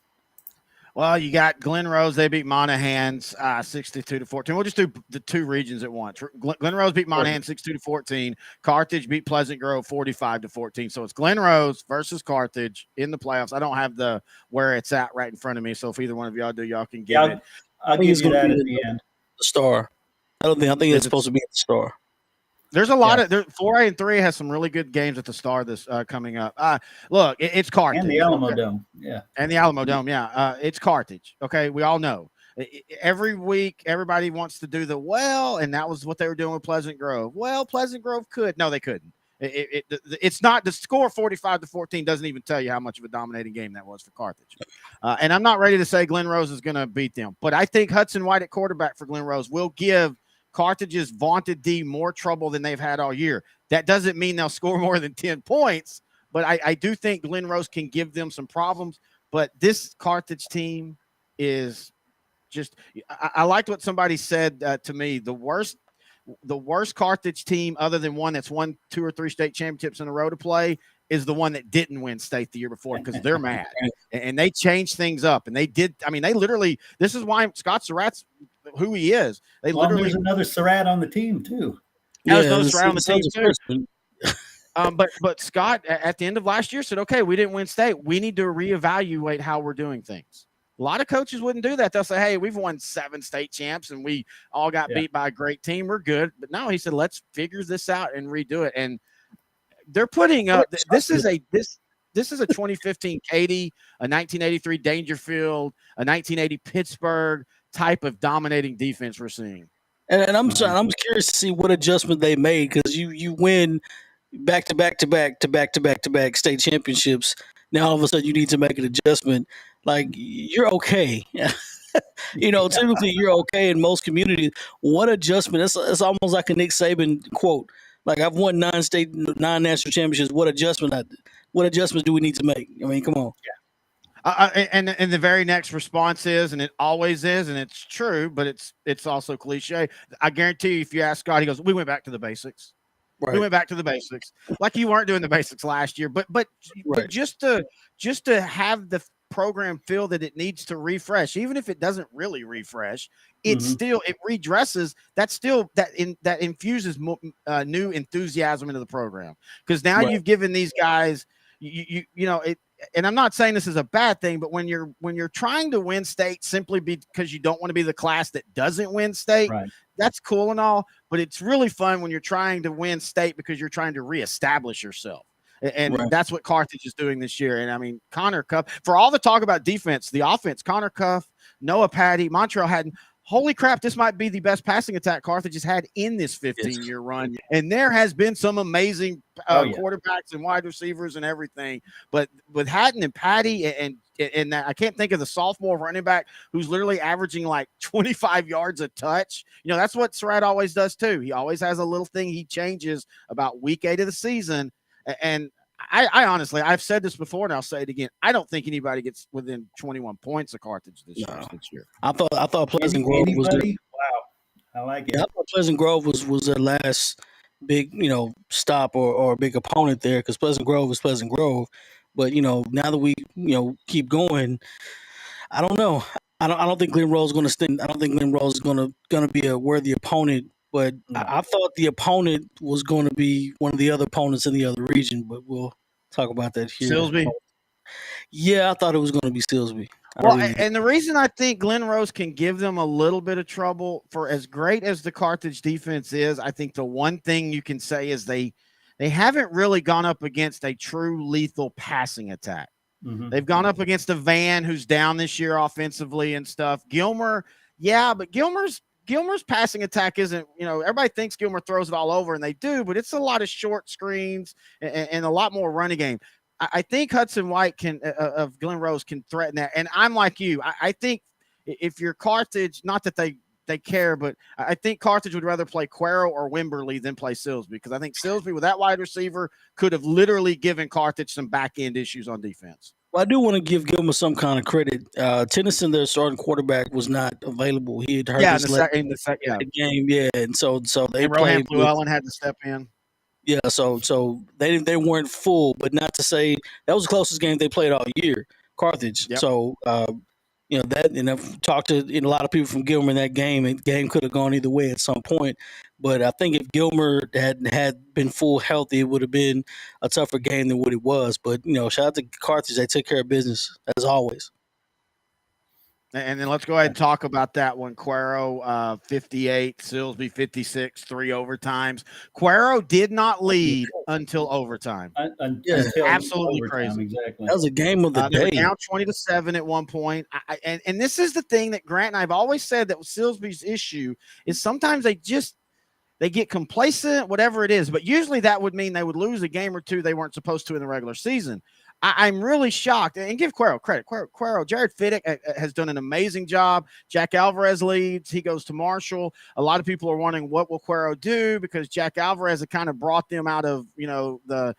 Well, you got Glen Rose. They beat Monahans 62-14. We'll just do the two regions at once. Glen Rose beat Monahan 62-14. Carthage beat Pleasant Grove 45-14. So it's Glen Rose versus Carthage in the playoffs. I don't have where it's at right in front of me. So if either one of y'all do, y'all can give it. I'll give you that at the end. The Star. I think it's supposed to be at the Star. There's a lot of 4A and 3A has some really good games at the Star this coming up. Look, it's Carthage. And the Alamo Dome. Yeah. And the Alamo Dome. Yeah. It's Carthage. Okay. We all know. Every week, everybody wants to do and that was what they were doing with Pleasant Grove. Well, Pleasant Grove could. No, they couldn't. It's not the score 45-14 doesn't even tell you how much of a dominating game that was for Carthage. And I'm not ready to say Glen Rose is going to beat them, but I think Hudson White at quarterback for Glen Rose will give Carthage's vaunted D more trouble than they've had all year. That doesn't mean they'll score more than 10 points, but I do think Glen Rose can give them some problems. But this Carthage team is just I liked what somebody said to me. The worst Carthage team, other than one that's won 2 or 3 state championships in a row to play, is the one that didn't win state the year before because they're mad and they changed things up. And they did. I mean, they literally. This is why Scott Surratt's who he is. They literally. There's another Surratt on the team too. There's another Surratt on the team too. But Scott at the end of last year said, "Okay, we didn't win state. We need to reevaluate how we're doing things." A lot of coaches wouldn't do that. They'll say, "Hey, we've won 7 state champs and we all got beat by a great team. We're good." But no, he said, "Let's figure this out and redo it." And they're putting up. This is a 2015 Katy, a 1983 Dangerfield, a 1980 Pittsburgh type of dominating defense we're seeing. And I'm curious to see what adjustment they made because you win back to back state championships. Now all of a sudden you need to make an adjustment. Like you're okay. Typically you're okay in most communities. What adjustment? It's almost like a Nick Saban quote. Like I've won 9 national championships. What adjustments do we need to make? I mean, come on. And the very next response is, and it always is, and it's true, but it's also cliche. I guarantee you, if you ask Scott, he goes, "We went back to the basics. Right. We went back to the basics, like you weren't doing the basics last year." But just to have the program feel that it needs to refresh, even if it doesn't really refresh, it redresses. That infuses new enthusiasm into the program because now you've given these guys it. And I'm not saying this is a bad thing, but when you're trying to win state simply because you don't want to be the class that doesn't win state, that's cool and all, but it's really fun when you're trying to win state because you're trying to reestablish yourself. And that's what Carthage is doing this year. And I mean, Connor Cuff, for all the talk about defense, the offense, Connor Cuff, Noah Patty, Montreal Haddon, holy crap, this might be the best passing attack Carthage has had in this 15-year run. And there has been some amazing quarterbacks and wide receivers and everything. But with Haddon and Patty and I can't think of the sophomore running back who's literally averaging like 25 yards a touch. That's what Surratt always does too. He always has a little thing he changes about week 8 of the season. And I honestly, I've said this before and I'll say it again. I don't think anybody gets within 21 points of Carthage this year. I thought Pleasant Grove was wow. I like it. Yeah, I thought Pleasant Grove was their last big, stop or big opponent there because Pleasant Grove is Pleasant Grove. But now that we keep going, I don't know. I don't think Glen Rose is going to stand. I don't think Glen Rose is going to be a worthy opponent. But I thought the opponent was going to be one of the other opponents in the other region. But we'll talk about that here. Silsby? Yeah, I thought it was going to be Silsby. And the reason I think Glen Rose can give them a little bit of trouble, for as great as the Carthage defense is, I think the one thing you can say is they haven't really gone up against a true lethal passing attack. Mm-hmm. They've gone up against a Van who's down this year offensively and stuff. Gilmer, but Gilmer's passing attack isn't, everybody thinks Gilmer throws it all over, and they do, but it's a lot of short screens and a lot more running game. I think Hudson White of Glen Rose can threaten that. And I'm like you. I think if you're Carthage, not that they care, but I think Carthage would rather play Quero or Wimberly than play Silsby, because I think Silsby with that wide receiver could have literally given Carthage some back end issues on defense. Well, I do want to give Gilmer some kind of credit. Tennyson, their starting quarterback, was not available. He had hurt his leg in the second game. And so they and played. Llewellyn had to step in. Yeah, so they weren't full, but not to say that was the closest game they played all year, Carthage. Yep. So that, and I've talked to a lot of people from Gilmer in that game, and the game could have gone either way at some point. But I think if Gilmer had been full healthy, it would have been a tougher game than what it was. But shout out to Carthage; they took care of business as always. And then let's go ahead and talk about that one. Quero, 58, Silsby, 56, 3 overtimes. Quero did not lead until overtime. Until absolutely overtime, crazy. Exactly. That was a game of the day. They were down 20-7 at one point. And this is the thing that Grant and I have always said that Silsby's issue is sometimes they get complacent, whatever it is. But usually that would mean they would lose a game or two they weren't supposed to in the regular season. I'm really shocked, and give Cuero credit. Cuero, Jared Fiddick has done an amazing job. Jack Alvarez leads. He goes to Marshall. A lot of people are wondering what will Cuero do because Jack Alvarez had kind of brought them out of the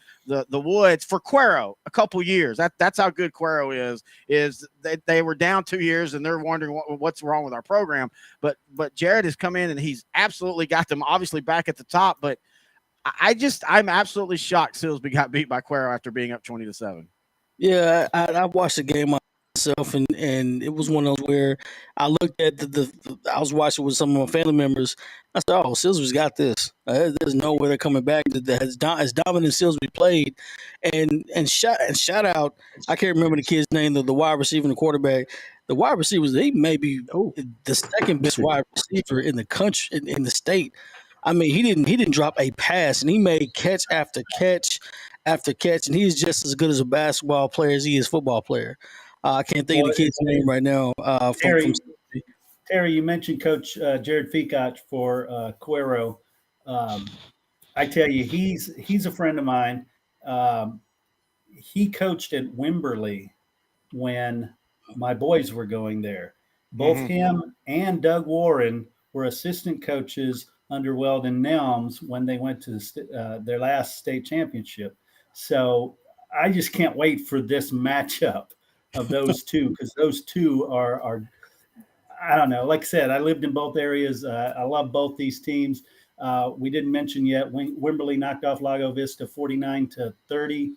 woods for Cuero a couple years. That's how good Cuero is. They were down 2 years and they're wondering what's wrong with our program. But Jared has come in and he's absolutely got them obviously back at the top, but I'm absolutely shocked Silsby got beat by Cuero after being up 20-7. Yeah, I watched the game myself, and it was one of those where I looked at I was watching with some of my family members. I said, "Oh, Silsby's got this. There's no way they're coming back." As dominant as Silsby played, and shout out. I can't remember the kid's name, the wide receiver and the quarterback. The wide receivers, he may be the second best wide receiver in the country, in the state. I mean, he didn't drop a pass, and he made catch after catch after catch, and he's just as good as a basketball player as he is a football player. I can't think of the kid's name right now. Terry, you mentioned Coach Jared Ficach for Cuero. I tell you, he's a friend of mine. He coached at Wimberley when my boys were going there. Both him and Doug Warren were assistant coaches under Weldon Nelms when they went to their last state championship. So I just can't wait for this matchup of those two, because those two are I don't know. Like I said, I lived in both areas. I love both these teams. We didn't mention yet, Wimberley knocked off Lago Vista 49-30.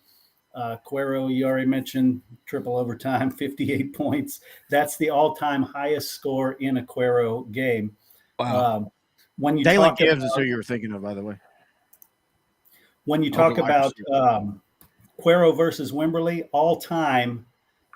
Cuero, you already mentioned, triple overtime, 58 points. That's the all-time highest score in a Cuero game. Wow. When you Dalen talk Gibbs about, is who you were thinking of, by the way. When you talk about Cuero versus Wimberley, all-time,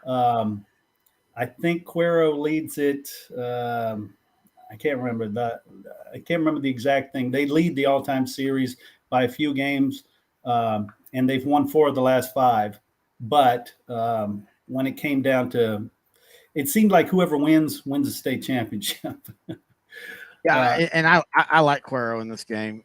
I think Cuero leads it. I can't remember the exact thing. They lead the all-time series by a few games, and they've won 4 of the last 5. But when it came down to, it seemed like whoever wins the state championship. Yeah, and I like Cuero in this game.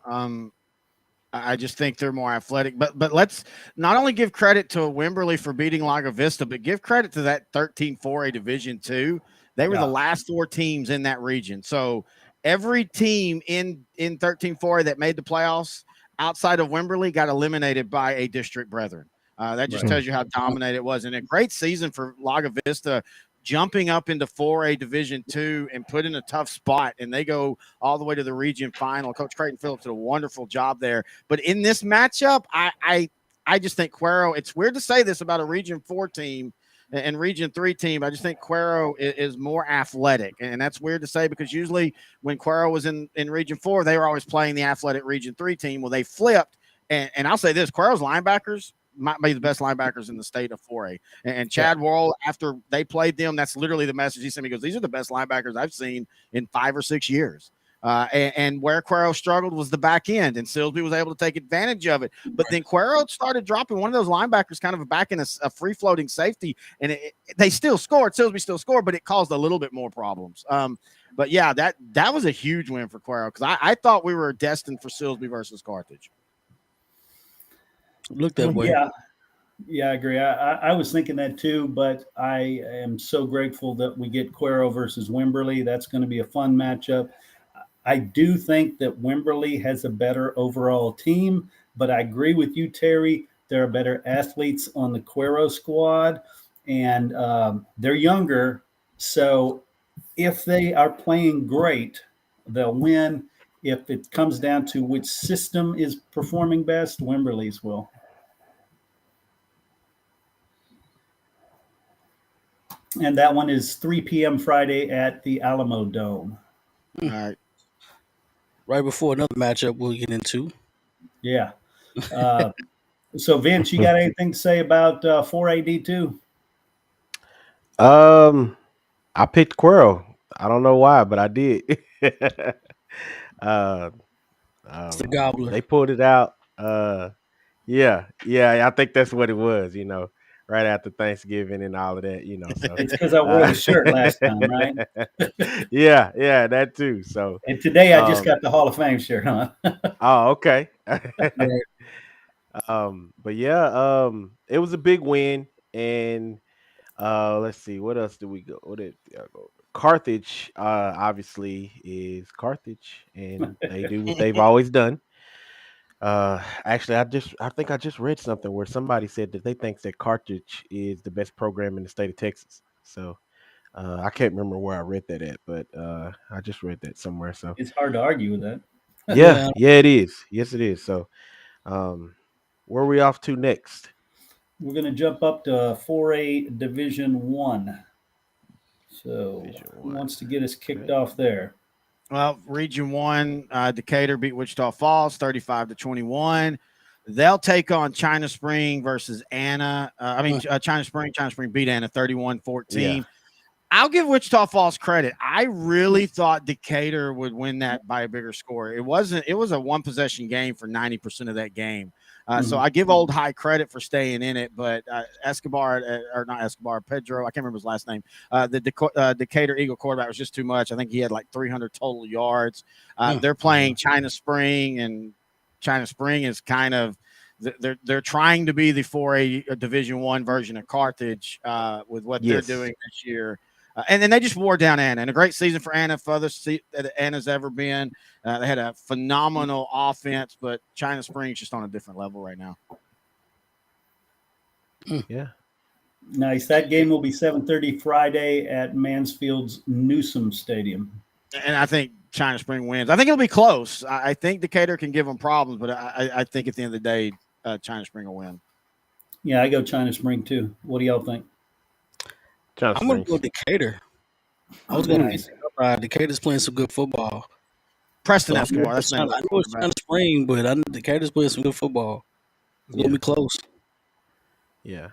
I just think they're more athletic. But let's not only give credit to Wimberley for beating Lago Vista, but give credit to that 13-4A Division II. They were the last 4 teams in that region. So every team in 13-4A that made the playoffs outside of Wimberley got eliminated by a district brethren. That just tells you how dominant it was. And a great season for Lago Vista, jumping up into 4A Division II and put in a tough spot, and they go all the way to the region final. Coach Creighton Phillips did a wonderful job there. But in this matchup, I just think Cuero, it's weird to say this about a Region 4 team and Region 3 team. I just think Cuero is more athletic, and that's weird to say because usually when Cuero was in Region 4, they were always playing the athletic Region 3 team. Well, they flipped, and I'll say this, Cuero's linebackers might be the best linebackers in the state of 4A. And Chad Worrell, after they played them, that's literally the message he sent me. He goes, these are the best linebackers I've seen in 5 or 6 years. And where Cuero struggled was the back end, and Silsby was able to take advantage of it. But then Cuero started dropping one of those linebackers kind of back in a free-floating safety, and they still scored. Silsby still scored, but it caused a little bit more problems. But, yeah, that was a huge win for Cuero because I thought we were destined for Silsby versus Carthage. Look that way. Yeah, I agree. I was thinking that too, but I am so grateful that we get Cuero versus Wimberley. That's going to be a fun matchup. I do think that Wimberley has a better overall team, but I agree with you, Terry. There are better athletes on the Cuero squad, and they're younger. So if they are playing great, they'll win. If it comes down to which system is performing best, Wimberley's will. And that one is 3 p.m. Friday at the Alamo Dome. All right. Right before another matchup we'll get into. Yeah. So, Vince, you got anything to say about 4AD2? I picked Cuero. I don't know why, but I did. It's the gobbler. They pulled it out. Yeah, I think that's what it was, right after Thanksgiving and all of that, So It's because I wore the shirt last time, right? yeah, that too. So And today I just got the Hall of Fame shirt on. oh, okay. But yeah, it was a big win. and let's see, what else did we go? What did I go? Carthage, obviously is Carthage, and they do what they've always done. Actually, I think I just read something where somebody said that they think that Carthage is the best program in the state of Texas. So I can't remember where I read that at, but I just read that somewhere. So It's hard to argue with that. yeah, Yeah, yeah, it is. Yes, it is. So um, where are we off to next? We're going to jump up to 4A Division One. So, Division who One. wants to get us kicked Okay. off there? Well, Region 1, Decatur beat Wichita Falls 35-21. They'll take on China Spring versus Anna. China Spring beat Anna 31-14. Yeah. I'll give Wichita Falls credit. I really thought Decatur would win that by a bigger score. It wasn't. It was a one possession game for 90% of that game. So I give Old High credit for staying in it, but Escobar or not Escobar, Pedro, I can't remember his last name. The Decatur Eagle quarterback was just too much. I think he had like 300 total yards. They're playing China Spring, and China Spring is kind of they're trying to be the 4A Division One version of Carthage with what they're Yes. doing this year. And then they just wore down Anna. And a great season for Anna, furthest that Anna's ever been. They had a phenomenal offense, but China Springs just on a different level right now. Yeah. Nice. That game will be 7:30 Friday at Mansfield's Newsom Stadium. And I think China Spring wins. I think it'll be close. I think Decatur can give them problems, but I think at the end of the day, China Spring will win. Yeah, I go China Spring too. What do y'all think? China I'm gonna Springs. go Decatur. I was gonna Nice. get Decatur's playing some good football. Preston So Escobar. That's the I name know of the it's quarterback. China Spring, but I know Decatur's playing some good football. It's gonna be close. Yeah.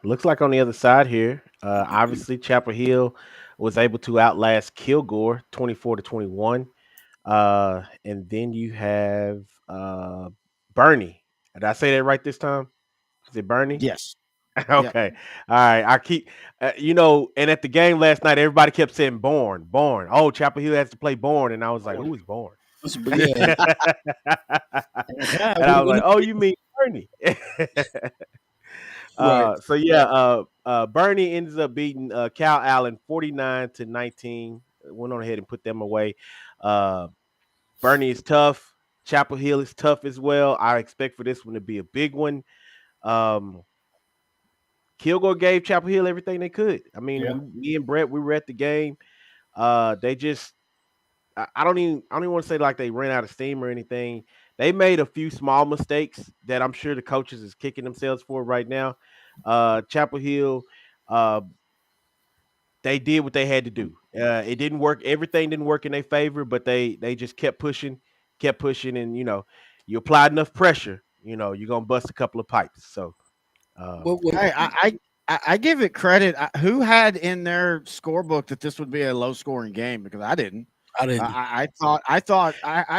Looks like on the other side here, obviously Chapel Hill was able to outlast Kilgore 24-21. And then you have Bernie. Did I say that right this time? Is it Bernie? Yes. Okay. All right. I keep, and at the game last night, everybody kept saying Born. Oh, Chapel Hill has to play Born. And I was like, who is Born? Yeah, And I was like, oh, you mean Bernie? right. Bernie ends up beating Cal Allen 49-19. Went on ahead and put them away. Bernie is tough. Chapel Hill is tough as well. I expect for this one to be a big one. Kilgore gave Chapel Hill everything they could. I mean, me and Brett, we were at the game. They just, I don't even want to say like they ran out of steam or anything. They made a few small mistakes that I'm sure the coaches is kicking themselves for right now. Chapel Hill, they did what they had to do. It didn't work. Everything didn't work in their favor, but they just kept pushing, and you apply enough pressure, you're gonna bust a couple of pipes. So, Hey, I give it credit. Who had in their scorebook that this would be a low scoring game? Because I didn't. I didn't. I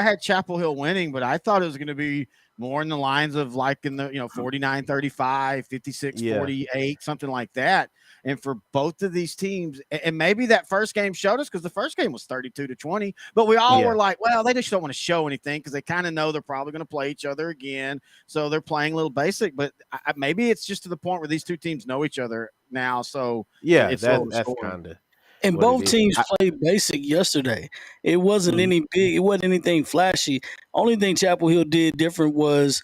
had Chapel Hill winning, but I thought it was going to be more in the lines of like in the 49-35, 56-48, something like that. And for both of these teams, and maybe that first game showed us because the first game was 32-20, but we all were like, well, they just don't want to show anything because they kind of know they're probably going to play each other again. So they're playing a little basic, but maybe it's just to the point where these two teams know each other now. So yeah, it's that's kind of. And both teams played basic yesterday. It wasn't any big. It wasn't anything flashy. Only thing Chapel Hill did different was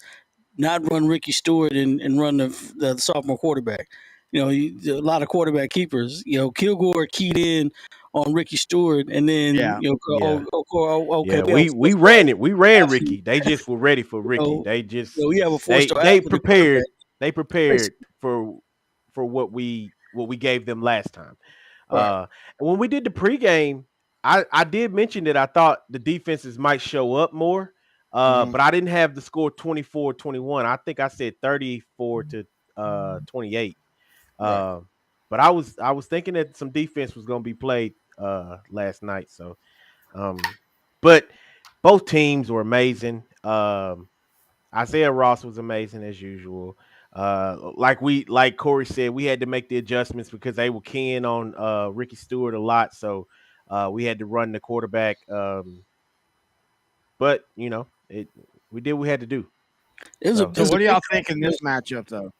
not run Ricky Stewart and run the sophomore quarterback. A lot of quarterback keepers. Kilgore keyed in on Ricky Stewart, and then we ran it. We ran Ricky. They just were ready for Ricky. They just we have a they prepared. They prepared for what we gave them last time. Right. When we did the pregame, I did mention that I thought the defenses might show up more, but I didn't have the score 24-21. I think I said 34-28. Right. But I was thinking that some defense was going to be played last night. So, but both teams were amazing. Isaiah Ross was amazing as usual. Like Corey said, we had to make the adjustments because they were keying on Ricky Stewart a lot. So we had to run the quarterback. But we did what we had to do. So what do y'all think in this matchup though?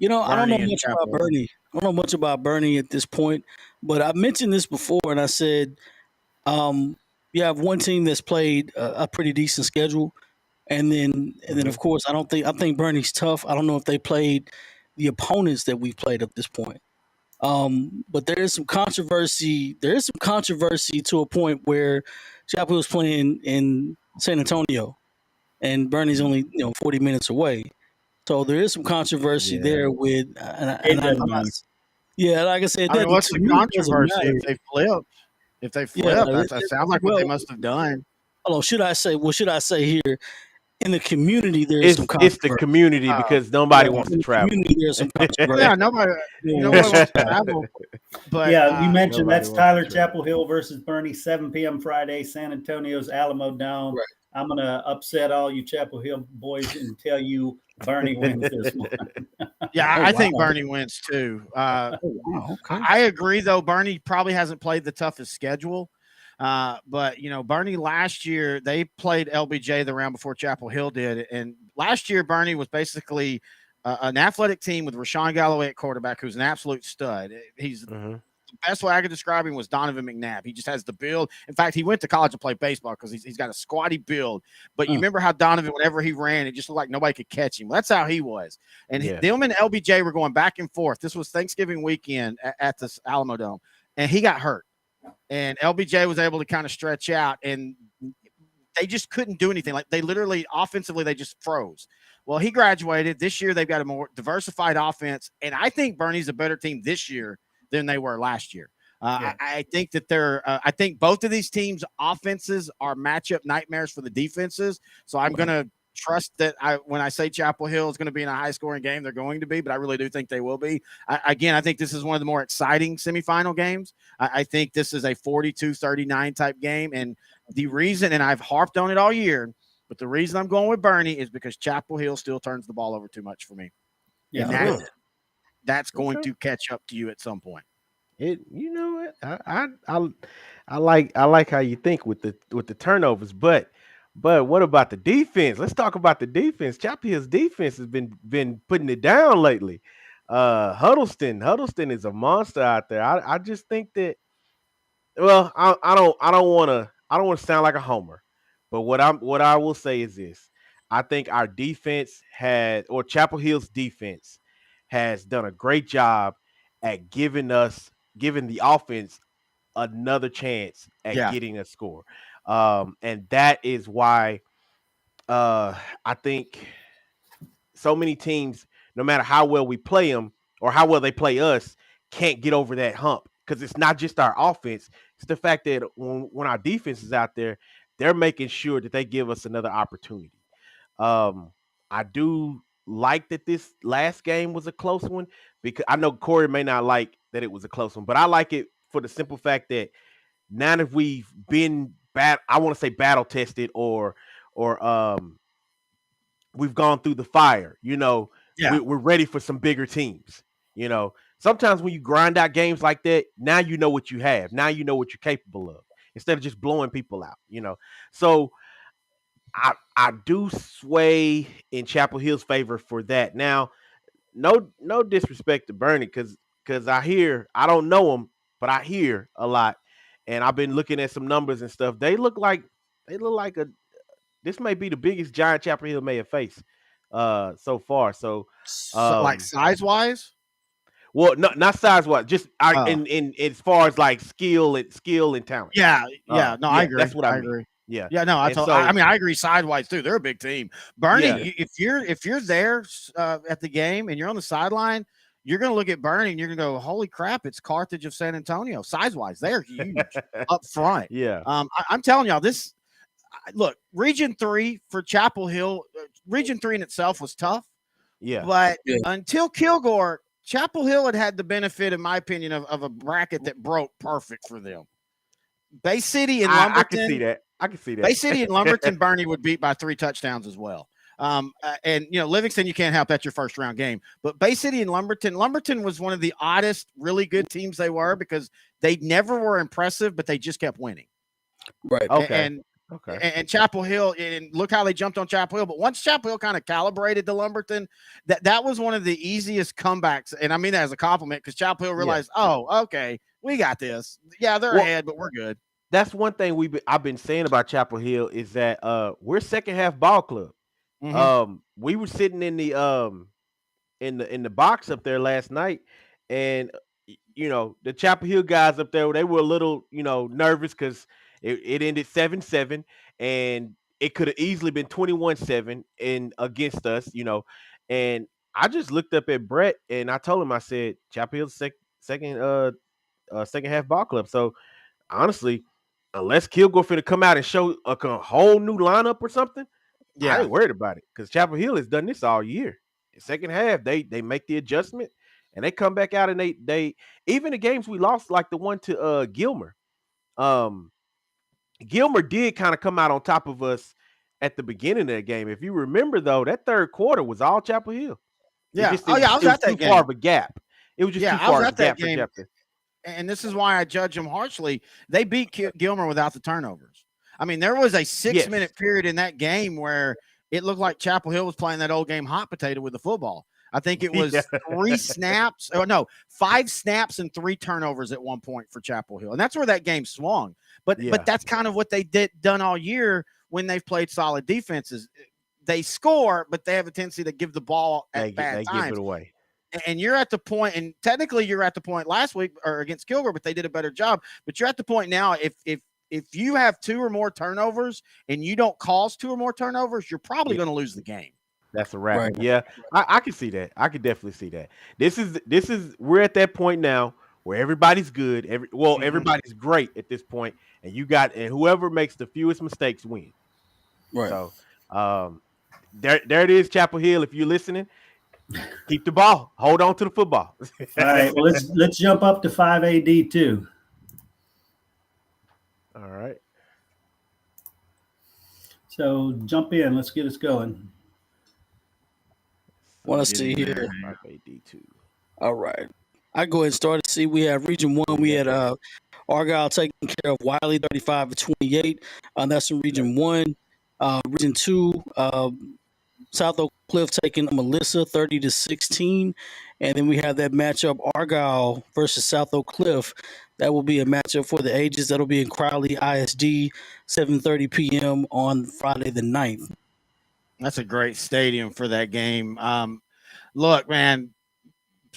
I don't know Bernie and much about Chapel. Bernie. I don't know much about Bernie at this point, but I mentioned this before, and I said, you have one team that's played a pretty decent schedule, and then of course I think Bernie's tough. I don't know if they played the opponents that we've played up this point. But there is some controversy. There is some controversy to a point where Chapel was playing in San Antonio, and Bernie's only 40 minutes away. So there is some controversy Yeah. there with, It I'm doesn't not. matter. Yeah, like I said, I mean, what's to the me, it doesn't controversy matter. if they flip? If they Yeah, flip, that sounds like what they well, must have done. hold on. Should I say? What should I say here? In the community, there is some It's the controversy. community Uh, because nobody Yeah, wants in to the travel. community, there's some controversy. yeah, No one nobody wants to wants to travel. travel. But Yeah, you mentioned Nobody that's wants to Tyler travel. Chapel Hill versus Bernie, 7 p.m. Friday, San Antonio's Alamo Dome. Right. I'm gonna upset all you Chapel Hill boys and tell you Bernie wins this one. yeah, Oh I think wow. Bernie wins too. Oh wow. Okay. I agree, though. Bernie probably hasn't played the toughest schedule. But Bernie last year they played LBJ the round before Chapel Hill did, and last year Bernie was basically an athletic team with Rashawn Galloway at quarterback, who's an absolute stud. He's Mhm. the best way I could describe him was Donovan McNabb. He just has the build. In fact, he went to college to play baseball because he's got a squatty build. But you remember how Donovan, whenever he ran, it just looked like nobody could catch him. Well, that's how he was. And Yeah. them and LBJ were going back and forth. This was Thanksgiving weekend at this Alamo Dome, and he got hurt. And LBJ was able to kind of stretch out, and they just couldn't do anything. Like they literally offensively, they just froze. Well, he graduated. This year they've got a more diversified offense, and I think Bernie's a better team this year than they were last year. Yeah. I think that I think both of these teams' offenses are matchup nightmares for the defenses. So I'm going to trust that when I say Chapel Hill is going to be in a high scoring game, they're going to be, but I really do think they will be. I think this is one of the more exciting semifinal games. I think this is a 42-39 type game. And the reason, and I've harped on it all year, but the reason I'm going with Bernie is because Chapel Hill still turns the ball over too much for me. Yeah. And that's going Okay. to catch up to you at some point. I like how you think with the turnovers, but what about the defense? Let's talk about the defense. Chapel Hill's defense has been putting it down lately. Huddleston is a monster out there. I just think that. Well, I don't want to sound like a homer, but what I will say is this: I think our defense or Chapel Hill's defense has done a great job at giving the offense another chance at Yeah. getting a score, and that is why I think so many teams, no matter how well we play them or how well they play us, can't get over that hump because it's not just our offense. It's the fact that when our defense is out there, they're making sure that they give us another opportunity. I do like that this last game was a close one because I know Corey may not like that it was a close one, but I like it for the simple fact that now that we've been I want to say battle tested or we've gone through the fire. Yeah. We're ready for some bigger teams. Sometimes when you grind out games like that, now you know what you have. Now you know what you're capable of instead of just blowing people out. So I do sway in Chapel Hill's favor for that. Now, no disrespect to Bernie because I don't know him, but I hear a lot, and I've been looking at some numbers and stuff. They look like this may be the biggest giant Chapel Hill may have faced so far. So, Like size wise? well, not size wise, just in as far as like skill and talent. Yeah. No, I agree. That's what I mean. agree. Yeah. Yeah, no, And I agree sidewise too. They're a big team. Bernie, Yeah. if you're there at the game and you're on the sideline, you're going to look at Bernie and you're going to go, "Holy crap, it's Carthage of San Antonio." Size-wise, they're huge up front. Yeah. I'm telling y'all this. Look, Region 3 for Chapel Hill, Region 3 in itself was tough. Yeah. But until Kilgore, Chapel Hill had the benefit, in my opinion, of a bracket that broke perfect for them. Bay City and Lumberton. I can see that. Bay City and Lumberton, Bernie would beat by 3 touchdowns as well. And Livingston, you can't help, that's your first round game. But Bay City and Lumberton was one of the oddest, really good teams they were because they never were impressive, but they just kept winning. Right. Okay. And Okay. And Chapel Hill, and look how they jumped on Chapel Hill. But once Chapel Hill kind of calibrated to Lumberton, that was one of the easiest comebacks. And I mean that as a compliment, because Chapel Hill realized, oh, okay, we got this. Yeah, they're ahead, but we're good. That's one thing I've been saying about Chapel Hill is that we're second half ball club. Mm-hmm. We were sitting in the box up there last night, and the Chapel Hill guys up there, they were a little nervous because it ended 7-7, and it could have easily been 21-7 and against us, and I just looked up at Brett and I told him, I said, Chapel Hill's second half ball club. So honestly, unless Kilgore finna come out and show a whole new lineup or something, I Yeah. ain't worried about it, because Chapel Hill has done this all year. The second half, they make the adjustment and they come back out, and they even the games we lost, like the one to Gilmer. Gilmer did kind of come out on top of us at the beginning of that game. If you remember, though, that third quarter was all Chapel Hill. Yeah. It was I was at too that game. far of a gap. It was just Yeah, too I was far of a at that gap for game. Chapel. And this is why I judge them harshly. They beat Gilmer without the turnovers. I mean, there was a 6-minute period in that game where it looked like Chapel Hill was playing that old game hot potato with the football. I think it was 5 snaps and 3 turnovers at one point for Chapel Hill. And that's where that game swung. But that's kind of what they done all year when they've played solid defenses. They score, but they have a tendency to give the ball at bad times. Give it away. And you're at the point, and technically you're at the point last week or against Kilgore, but they did a better job. But you're at the point now, if you have 2 or more turnovers and you don't cause 2 or more turnovers, you're probably going to lose the game. That's a wrap. Right. Yeah, I can see that. I can definitely see that. This is we're at that point now where everybody's good. Everybody's great at this point, and whoever makes the fewest mistakes win. Right. So, there it is, Chapel Hill. If you're listening, keep the ball. Hold on to the football. All right. Well, let's jump up to 5AD2. All right. So jump in. Let's get us going. Want to see here. 5AD2. All right. I go ahead and start to see. We have Region 1. We had Argyle taking care of Wiley 35-28. That's in Region 1. Region 2, South Oak Cliff taking Melissa 30-16. And then we have that matchup, Argyle versus South Oak Cliff. That will be a matchup for the ages. That'll be in Crowley ISD, 7:30 p.m. on Friday the 9th. That's a great stadium for that game. Look, man,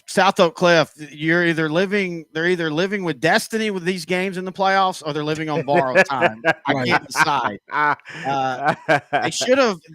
South Oak Cliff, they're either living with destiny with these games in the playoffs, or they're living on borrowed time. I can't decide.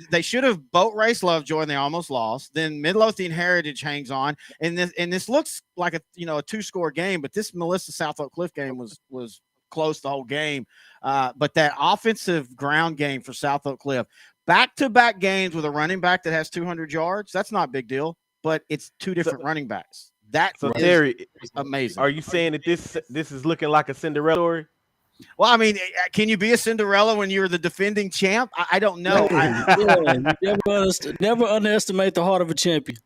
They should have boat race Lovejoy, and they almost lost. Then Midlothian Heritage hangs on, and this looks like a 2-score game, but this Melissa South Oak Cliff game was close the whole game. But that offensive ground game for South Oak Cliff, back-to-back games with a running back that has 200 yards, that's not a big deal. But it's 2 different running backs. That's Terry, amazing. Are you saying that this is looking like a Cinderella story? Well, I mean, can you be a Cinderella when you're the defending champ? I don't know. Never underestimate the heart of a champion.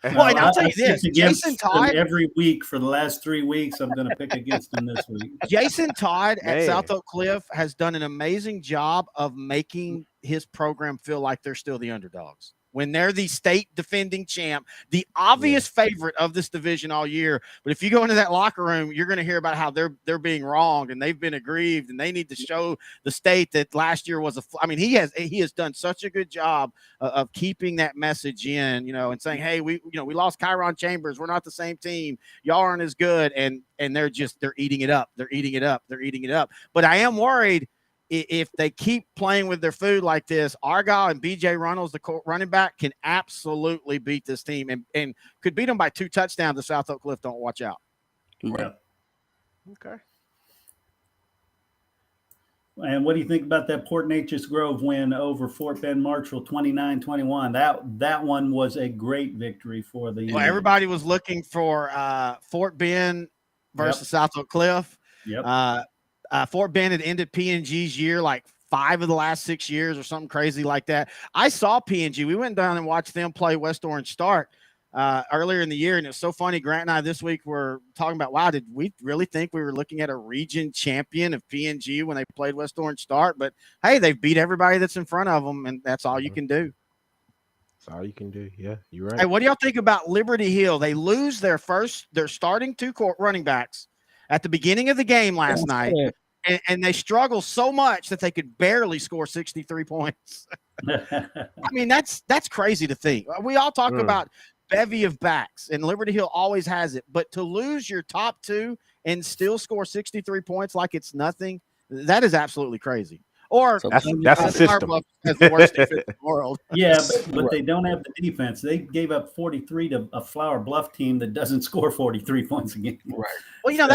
Well, and I'll tell you this, Jason Todd, every week for the last 3 weeks, I'm going to pick against him this week. Jason Todd at South Oak Cliff has done an amazing job of making his program feel like they're still the underdogs. When they're the state defending champ, the obvious favorite of this division all year. But if you go into that locker room, you're going to hear about how they're being wronged and they've been aggrieved, and they need to show the state that last year was he has done such a good job of keeping that message in, and saying, hey, we lost Kyron Chambers. We're not the same team. Y'all aren't as good. And they're eating it up. They're eating it up. They're eating it up. But I am worried, if they keep playing with their food like this, Argyle and BJ Runnels, the running back, can absolutely beat this team and could beat them by 2 touchdowns. The South Oak Cliff don't watch out. Right. Okay. And what do you think about that Port Neches Grove win over Fort Bend Marshall 29-21? That one was a great victory for the. Well, everybody was looking for Fort Bend versus South Oak Cliff. Yep. Fort Bend had ended P&G's year like 5 of the last 6 years or something crazy like that. I saw P&G. We went down and watched them play West Orange start. earlier in the year, and it's so funny. Grant and I this week were talking about, wow, did we really think we were looking at a region champion of PNG when they played West Orange Start? But hey, they've beat everybody that's in front of them, and that's all you can do. That's all you can do. Yeah, you're right. Hey, what do y'all think about Liberty Hill? They lose their starting two running backs at the beginning of the game last night, and they struggle so much that they could barely score 63 points. I mean, that's crazy to think. We all talk about bevy of backs, and Liberty Hill always has it. But to lose your top two and still score 63 points like it's nothing, that is absolutely crazy. Or that's a system. Has the worst defense in the world. Yeah, but they don't have the defense. They gave up 43 to a Flower Bluff team that doesn't score 43 points a game. Right. Well,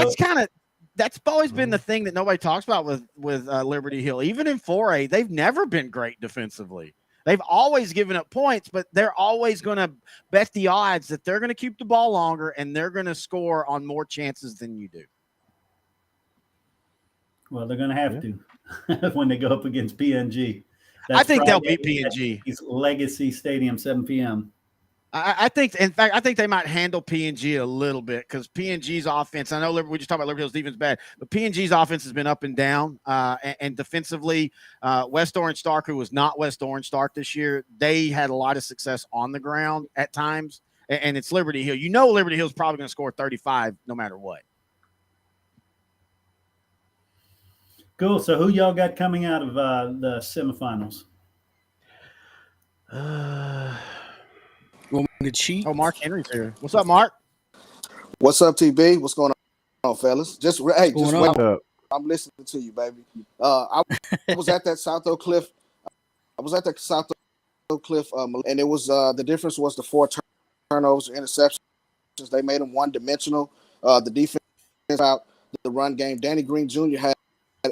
that's always been the thing that nobody talks about with Liberty Hill. Even in 4A, they've never been great defensively. They've always given up points, but they're always going to bet the odds that they're going to keep the ball longer and they're going to score on more chances than you do. Well, they're going to have to when they go up against PNG. I think they'll beat PNG. Legacy Stadium, 7 p.m. I think, in fact, I think they might handle PNG a little bit because PNG's offense, I know we just talked about Liberty Hill's defense bad, but PNG's offense has been up and down. And defensively, West Orange Stark, who was not West Orange Stark this year, they had a lot of success on the ground at times. And it's Liberty Hill. You know Liberty Hill's probably going to score 35 no matter what. Cool. So who y'all got coming out of the semifinals? Want me to cheat? Oh, Mark Henry's here. What's up, Mark? What's up, TB? What's going on, fellas? Just wait up? I'm listening to you, baby. I was at that South Oak Cliff. I was at the South Oak Cliff, and it was the difference was the 4 turnovers, interceptions. They made them one-dimensional. The defense out the run game. Danny Green Jr. had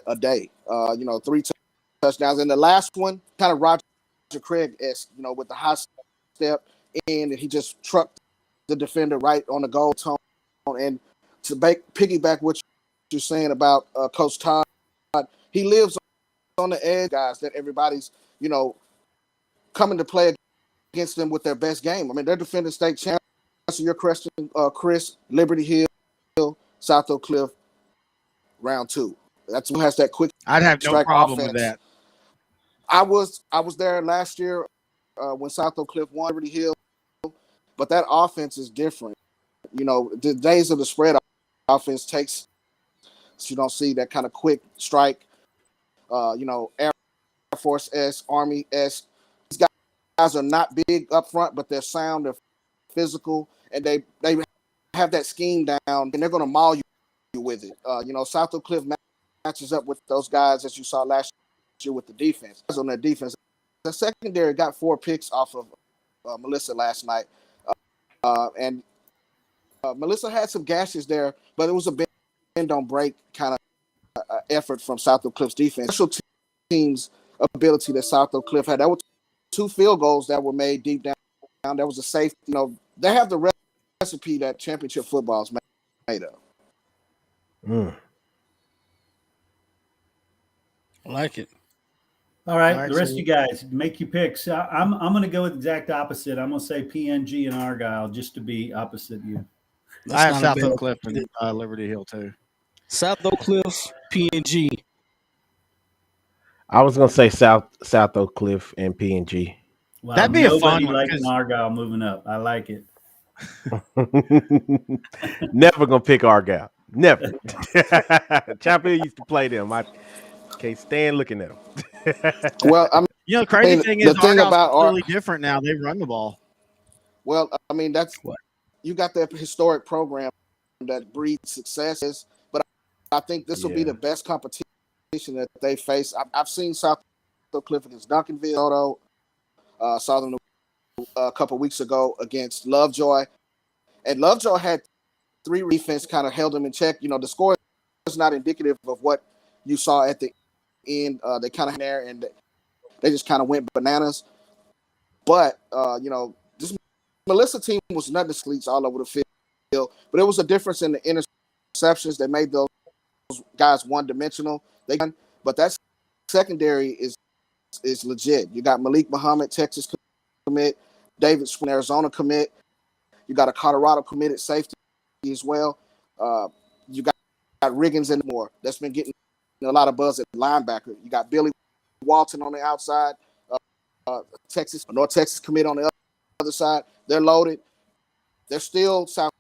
a day. 3 touchdowns, and the last one kind of Roger Craig-esque, with the high step in, and he just trucked the defender right on the goal tone. And to piggyback what you're saying about Coach Todd, he lives on the edge, guys, that everybody's, coming to play against them with their best game. I mean, they're defending state champions. Answer your question, Chris, Liberty Hill, South Oak Cliff, round 2. That's who has that quick. I'd have no problem with that. I was there last year when South Oak Cliff won Liberty Hill, but that offense is different. The days of the spread offense takes, you don't see that kind of quick strike. Air Force-esque, Army-esque. These guys are not big up front, but they're sound, they're physical, and they have that scheme down, and they're going to maul you with it. South Oak Cliff matches up with those guys as you saw last year with the defense. On their defense, the secondary got 4 picks off of Melissa last night, and Melissa had some gashes there, but it was a bend don't break kind of effort from South Oak Cliff's defense. Special teams ability that South Oak Cliff had. That were 2 field goals that were made deep down. That was a safe. They have the recipe that championship football is made of. I like it. All right, the rest of you guys, make your picks. I'm going to go with the exact opposite. I'm going to say PNG and Argyle just to be opposite you. I have South Oak Cliff and Liberty Hill too. South Oak Cliff, PNG. I was gonna say South Oak Cliff and PNG. Wow, that'd be a fun one. Like Argyle moving up. I like it. Never gonna pick Argyle. Never. Chapel used to play them. I can't stand looking at them. Well, the crazy thing is Argyle's really different now. They run the ball. Well, I mean, that's what you got, that historic program that breeds successes, but I think this will be the best competition that they face. I've seen South Oak Cliff against Duncanville. Saw them a couple weeks ago against Lovejoy, and Lovejoy had 3 defense kind of held them in check. The score is not indicative of what you saw at the end. They kind of there and they just kind of went bananas. But this Melissa team was nothing sleets all over the field, but it was a difference in the interceptions that made those guys one-dimensional. But that secondary is legit. You got Malik Muhammad, Texas commit, David Swin, Arizona commit. You got a Colorado committed safety as well. You got Riggins and more that's been getting a lot of buzz at linebacker. You got Billy Walton on the outside. North Texas commit on the other side. They're loaded. They're still South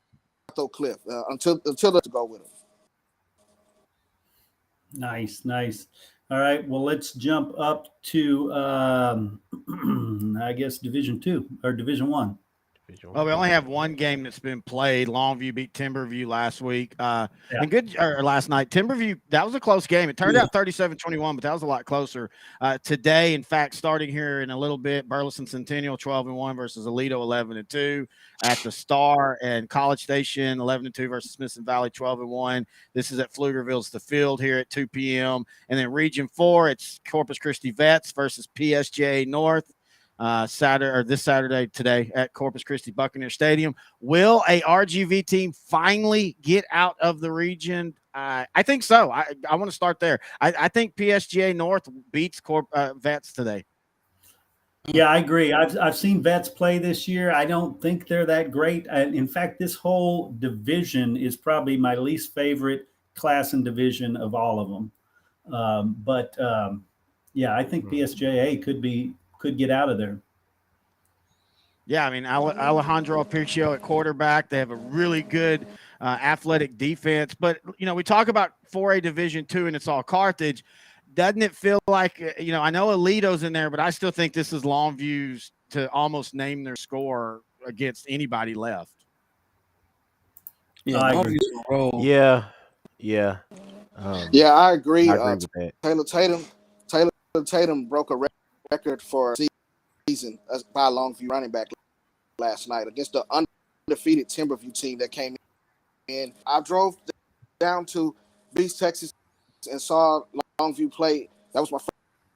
Oak Cliff until they go with them. Nice. All right. Well, let's jump up to I guess Division 2 or Division 1. Well, we only have one game that's been played. Longview beat Timberview last week. And last night. Timberview, that was a close game. It turned out 37-21, but that was a lot closer. Today, in fact, starting here in a little bit, Burleson Centennial 12-1 versus Aledo 11-2 at the Star, and College Station 11-2 versus Smithson Valley 12-1. This is at Pflugerville's The Field here at 2 p.m. And then Region 4, it's Corpus Christi Vets versus PSJ North. This Saturday today at Corpus Christi Buccaneer Stadium. Will a RGV team finally get out of the region? I think so. I want to start there. I think PSGA North beats Vets today. Yeah, I agree. I've seen Vets play this year. I don't think they're that great. In fact, this whole division is probably my least favorite class and division of all of them. Yeah, I think PSJA could get out of there. Yeah, I mean, Alejandro Apiccio at quarterback. They have a really good athletic defense. But, we talk about 4A Division II, and it's all Carthage. Doesn't it feel like, I know Aledo's in there, but I still think this is Longview's to almost name their score against anybody left. Yeah, I agree. Yeah. I agree. I agree with that. Taylor Tatum broke a record for season by a Longview running back last night against the undefeated Timberview team that came in. I drove down to Beast, Texas, and saw Longview play. That was my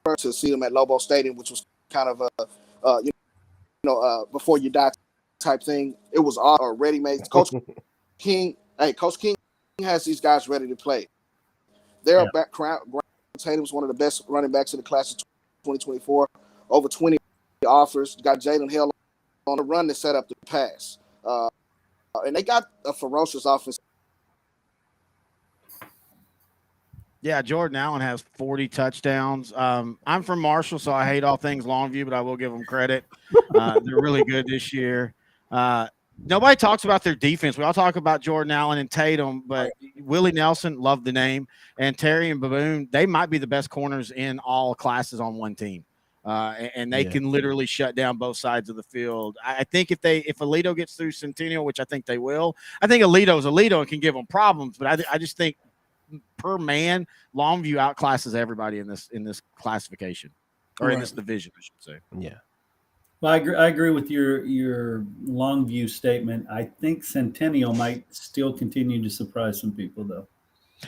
first to see them at Lobo Stadium, which was kind of a before you die type thing. It was all ready-made. Coach King has these guys ready to play. Their background, Tatum's one of the best running backs in the class of 2024. Over 20 offers. Got Jalen Hill on the run to set up the pass. And they got a ferocious offense. Yeah, Jordan Allen has 40 touchdowns. I'm from Marshall, so I hate all things Longview, but I will give them credit. They're really good this year. Nobody talks about their defense. We all talk about Jordan Allen and Tatum, but Willie Nelson, love the name, and Terry and Baboon, they might be the best corners in all classes on one team. And they can literally shut down both sides of the field. I think if Aledo gets through Centennial, which I think they will, I think Aledo's Aledo and can give them problems, but I just think per man, Longview outclasses everybody in this classification or in this division, I should say. Yeah. Well, I agree with your Longview statement. I think Centennial might still continue to surprise some people, though.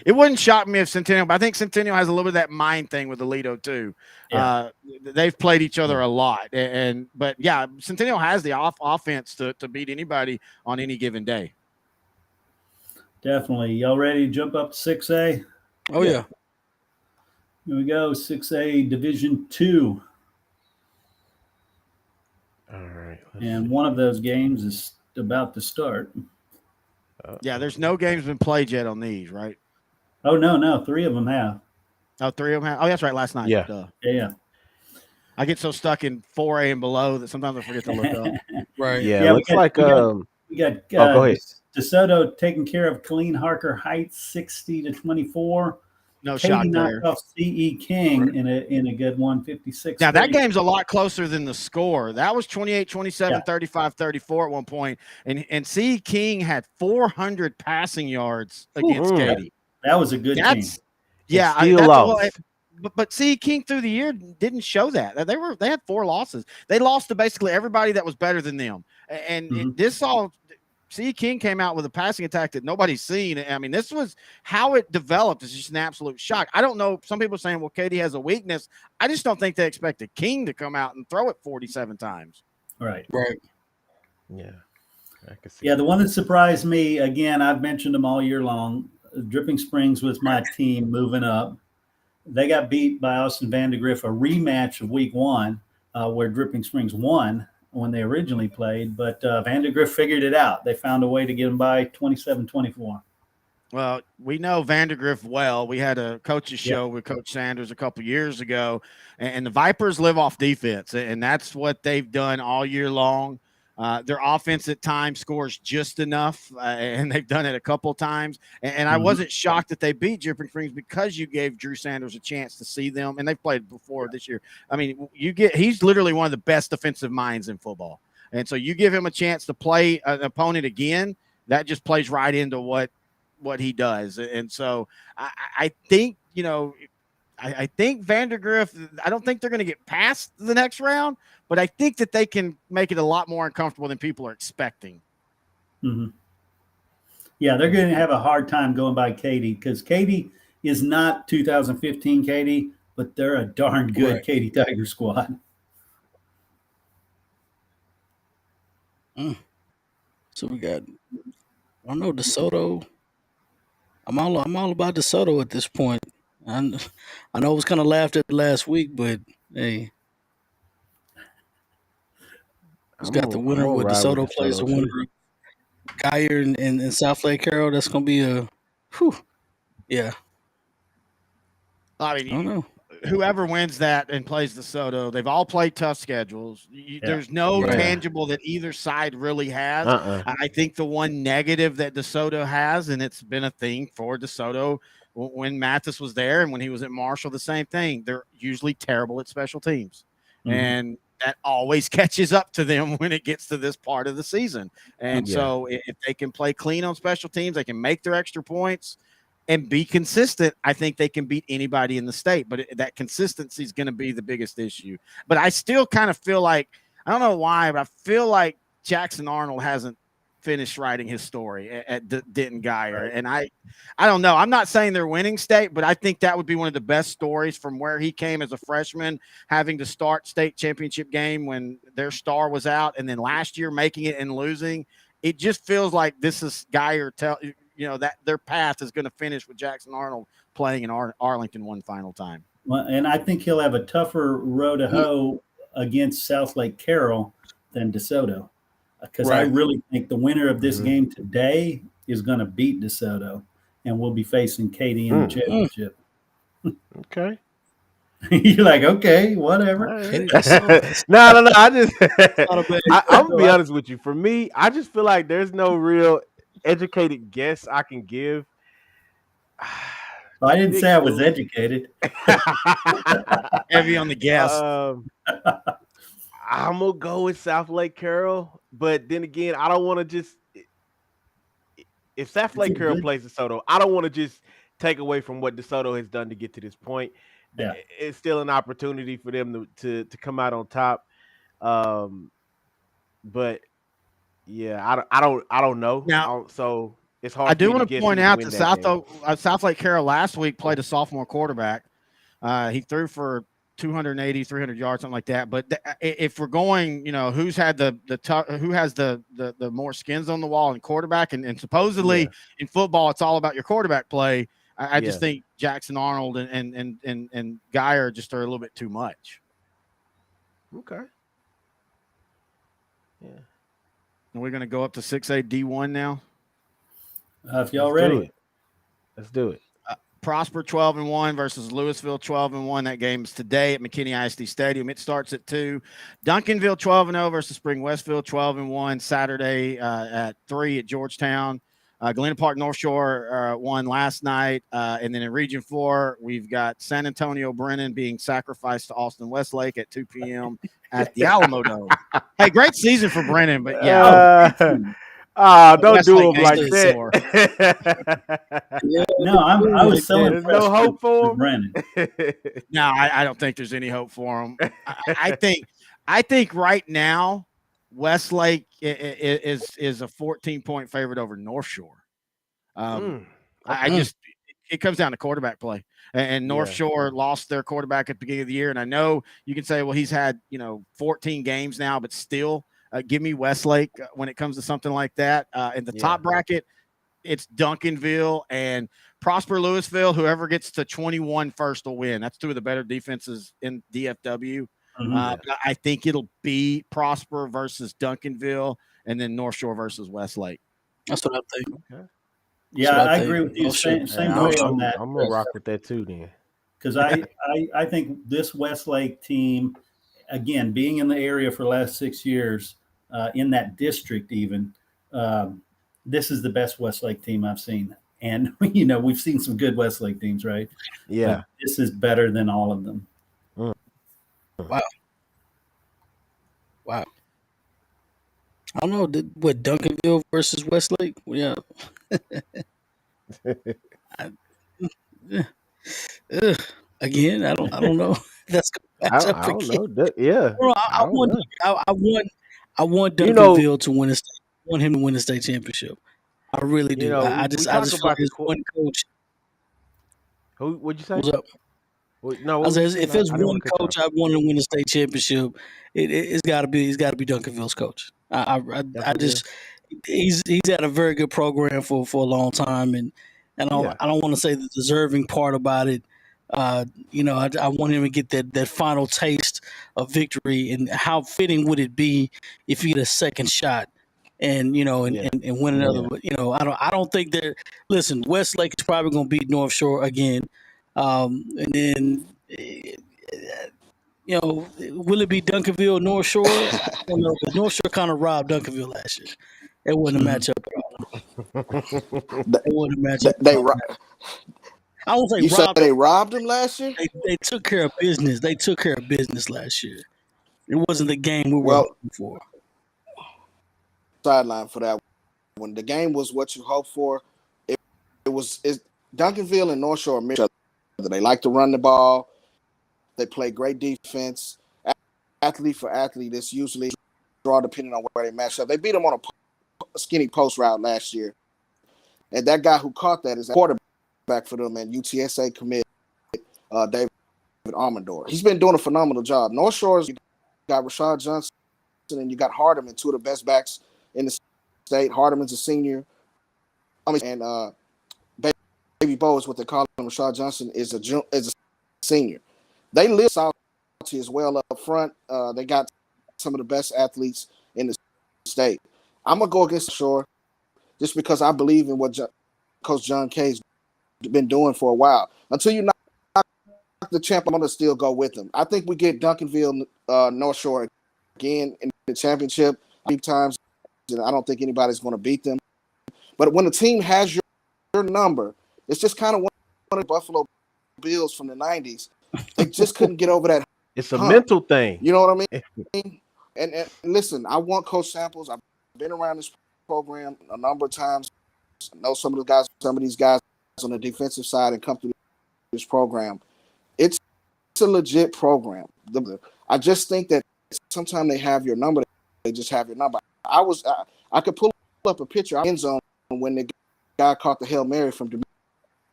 It wouldn't shock me if Centennial, but I think Centennial has a little bit of that mind thing with Aledo too. Yeah. They've played each other a lot, but Centennial has the offense to beat anybody on any given day. Definitely. Y'all ready to jump up to 6A? Oh yeah. Here we go. 6A Division 2. All right. And one of those games is about to start. Yeah, there's no games been played yet on these, right? Oh, no. 3 of them have. Oh, 3 of them have? Oh, that's right. Last night. Yeah. Yeah. I get so stuck in 4A and below that sometimes I forget to look up. Right. Yeah, looks like go ahead. DeSoto taking care of Colleen Harker Heights 60-24. No Katie shock knocked there. off CE King in a good one, 56. Now, that game's a lot closer than the score. That was 28-27, 35-34 at one point. And CE King had 400 passing yards against Katie. That was a good team. Yeah. But CE King through the year didn't show that. They had 4 losses. They lost to basically everybody that was better than them. And CE King came out with a passing attack that nobody's seen. I mean, this was how it developed. It's just an absolute shock. I don't know. Some people are saying, well, Katie has a weakness. I just don't think they expected King to come out and throw it 47 times. Right. Yeah. I can see the one that surprised me, again, I've mentioned them all year long. Dripping Springs was my team moving up. They got beat by Austin Vandegrift, a rematch of week 1 where Dripping Springs won when they originally played, but Vandegrift figured it out. They found a way to get them by 27-24. Well, we know Vandegrift well. We had a coaches Yeah. show with Coach Sanders a couple years ago, and the Vipers live off defense, and that's what they've done all year long. Their offense at times scores just enough, and they've done it a couple times. And I wasn't shocked that they beat Dripping Springs because you gave Drew Sanders a chance to see them, and they've played before this year. I mean, he's literally one of the best defensive minds in football, and so you give him a chance to play an opponent again, that just plays right into what he does. And so I think, I think Vandegrift, I don't think they're going to get past the next round, but I think that they can make it a lot more uncomfortable than people are expecting. Mm-hmm. Yeah, they're going to have a hard time going by Katy because Katy is not 2015 Katy, but they're a darn good Katy Tiger squad. So we got, I don't know, DeSoto. I'm all about DeSoto at this point. I know it was kind of laughed at last week, but hey, it's got the winner with DeSoto plays the winner. Geyer and South Lake Carroll. That's gonna be a, yeah. I mean, I don't know. Whoever wins that and plays DeSoto, they've all played tough schedules. There's no tangible that either side really has. I think the one negative that DeSoto has, and it's been a thing for DeSoto when Mathis was there and when he was at Marshall, the same thing. They're usually terrible at special teams. And that always catches up to them when it gets to this part of the season. And so if they can play clean on special teams, they can make their extra points and be consistent, I think they can beat anybody in the state. But that consistency is going to be the biggest issue. But I still kind of feel like, I don't know why, but I feel like Jackson Arnold hasn't finished writing his story at Denton Geyer. And I don't know. I'm not saying they're winning state, but I think that would be one of the best stories from where he came as a freshman, having to start state championship game when their star was out, and then last year making it and losing. It just feels like this is Geyer that their path is going to finish with Jackson Arnold playing in Arlington one final time. Well, and I think he'll have a tougher row to hoe against South Lake Carroll than DeSoto, because I really think the winner of this game today is going to beat DeSoto, and we'll be facing Katy in the championship. Okay. You're like, okay, whatever. No. I'm gonna be honest with you. For me, I just feel like there's no real educated guess I can give. I didn't say I was educated. Heavy on the guess. I'm gonna go with South Lake Carroll, but then again, I don't want to just. If South Lake Carroll plays DeSoto, I don't want to just take away from what DeSoto has done to get to this point. Yeah. It's still an opportunity for them to come out on top. But yeah, I don't know. Now, so it's hard. I do want to point out that South Lake Carroll last week played a sophomore quarterback. He threw for 280, 300 yards, something like that. But if we're going, who's had who has the more skins on the wall in quarterback, and supposedly in football, it's all about your quarterback play. I just think Jackson Arnold and Geyer just are a little bit too much. Okay. Yeah. Are we going to go up to 6A D1 now? If y'all ready. Let's do it. Prosper 12-1 versus Louisville 12-1. That game is today at McKinney ISD Stadium. It starts at 2. Duncanville 12-0 versus Spring Westfield 12-1 Saturday at 3 at Georgetown. Galena Park North Shore won last night. And then in Region 4, we've got San Antonio Brennan being sacrificed to Austin Westlake at 2 p.m. at the Alamo Dome. Hey, great season for Brennan, but don't do him like that. No, I was so impressed. There's no hope for him. Brennan. No, I don't think there's any hope for him. I think right now Westlake is a 14-point favorite over North Shore. It comes down to quarterback play, and North Shore lost their quarterback at the beginning of the year. And I know you can say, well, he's had 14 games now, but still, give me Westlake when it comes to something like that. In the top bracket, it's Duncanville and Prosper Louisville. Whoever gets to 21 first will win. That's two of the better defenses in DFW. Mhm. But I think it'll be Prosper versus Duncanville, and then North Shore versus Westlake. That's what I think. Okay. Yeah, That's what I I think. agree with you. No shit. Same No way shit. on that. I'm gonna rock with that too then. Because I think this Westlake team, again, being in the area for the last 6 years, in that district even, this is the best Westlake team I've seen. And we've seen some good Westlake teams, right? Yeah. But this is better than all of them. Wow. Wow. I don't know. What, Duncanville versus Westlake? Yeah. Yeah. Ugh. Again, I don't know. That's gonna match I up don't again. know. Yeah. Well, I don't know. I want You know, Duncanville to win want him to win the state championship. I really do. I we just talk feel like about the there's one coach. what'd you say? What's up? No, I what were you said, if saying? there's I didn't one want to cut you coach off. I want to win the state championship, it's got to be Duncanville's coach. I Duncanville. just he's had a very good program for a long time, and Yeah. I don't want to say the deserving part about it. I want him to get that final taste of victory, and how fitting would it be if you get a second shot and Yeah. and win another. I don't think that. Listen, Westlake is probably going to beat North Shore again, and then. Will it be Duncanville, North Shore? I don't know, but North Shore kind of robbed Duncanville last year. It wasn't a Mhm. matchup at all. They, It wasn't a matchup they, at they all. ro- I won't say you said robbed them. they robbed him last year? They took care of business. They took care of business last year. It wasn't the game we were Well, hoping for. sideline for that. When the game was what you hoped for, it was Duncanville and North Shore miss each other. They like to run the ball. They play great defense. Athlete for athlete, it's usually draw depending on where they match up. They beat them on a skinny post route last year. And that guy who caught that is a quarterback for them and UTSA commit David Armendor. He's been doing a phenomenal job. North Shore's, you got Rashad Johnson and you got Hardeman, two of the best backs in the state. Hardeman's a senior. And Baby Bo is what they call him. Rashad Johnson is a senior. They live salty as well up front. They got some of the best athletes in the state. I'm gonna go against Shore just because I believe in what Coach John Kay's been doing for a while. Until you knock the champ, I'm gonna still go with him. I think we get Duncanville, North Shore again in the championship deep times, and I don't think anybody's gonna beat them. But when the team has your number, it's just kind of one of the Buffalo Bills from the '90s. They just couldn't get over that. It's a mental thing. You know what I mean? And listen, I want Coach Samples. I've been around this program a number of times. I know some of these guys on the defensive side and come through this program. It's a legit program. I just think that sometimes they have your number. They just have your number. I could pull up a picture in zone when the guy caught the Hail Mary from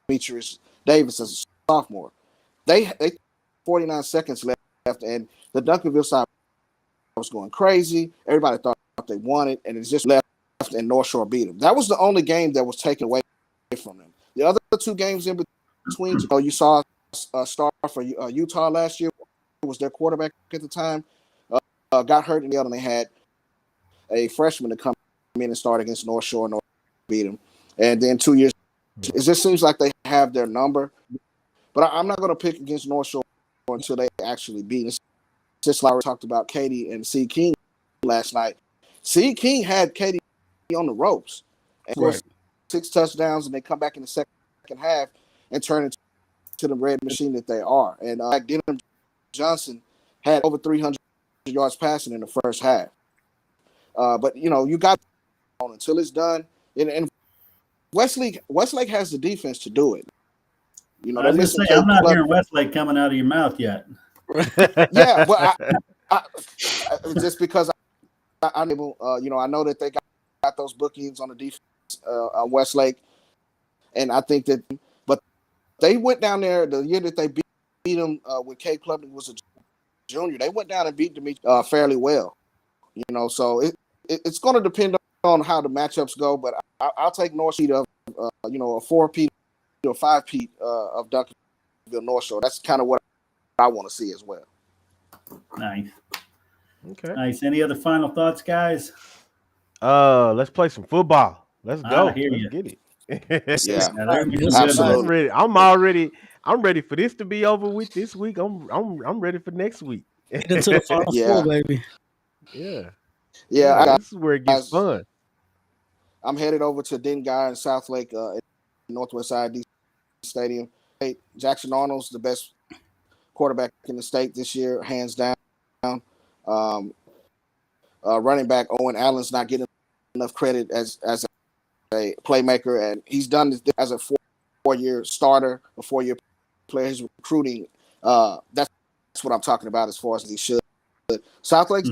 Demetrius Davis as a sophomore. They 49 seconds left, and the Duncanville side was going crazy. Everybody thought they won it, and it's just left, and North Shore beat them. That was the only game that was taken away from them. The other two games in between, you saw a star for Utah last year. It was their quarterback at the time. Got hurt in the other, and they had a freshman to come in and start against North Shore. North beat them. And then 2 years, it just seems like they have their number. But I'm not going to pick against North Shore until they actually beat us. Just like we talked about Katie and C. King last night. C. King had Katie on the ropes. And Right. 6 touchdowns, and they come back in the second half and turn into the red machine that they are. And Denham Johnson had over 300 yards passing in the first half. But, you got on until it's done. And Westlake has the defense to do it. I was going to say, I'm not hearing Westlake coming out of your mouth yet. Yeah, but I just because I'm able, I know that they got those bookings on the defense on Westlake, and I think that, but they went down there the year that they beat them with Kate Klubnik was a junior. They went down and beat them fairly well, So it's going to depend on how the matchups go, but I'll take North Sheet of a 4P or 5P of Duncanville North Shore. That's kind of what I want to see as well. Nice. Okay. Nice. Any other final thoughts, guys? Let's play some football. Let's go. I hear Let's you. get it. Yeah, Now, there'll be some Yes, good absolutely. ones. I'm ready for this to be over with this week. I'm ready for next week. Get into the Final Yeah. Four, baby. Yeah. Yeah, This is where it gets guys, fun. I'm headed over to Dengar in South Lake, in Northwest Side Stadium. Hey, Jackson Arnold's the best quarterback in the state this year, hands down. Running back Owen Allen's not getting enough credit as a playmaker, and he's done this as a four-year starter, a 4-year player. His recruiting, that's what I'm talking about as far as he should. South Lake's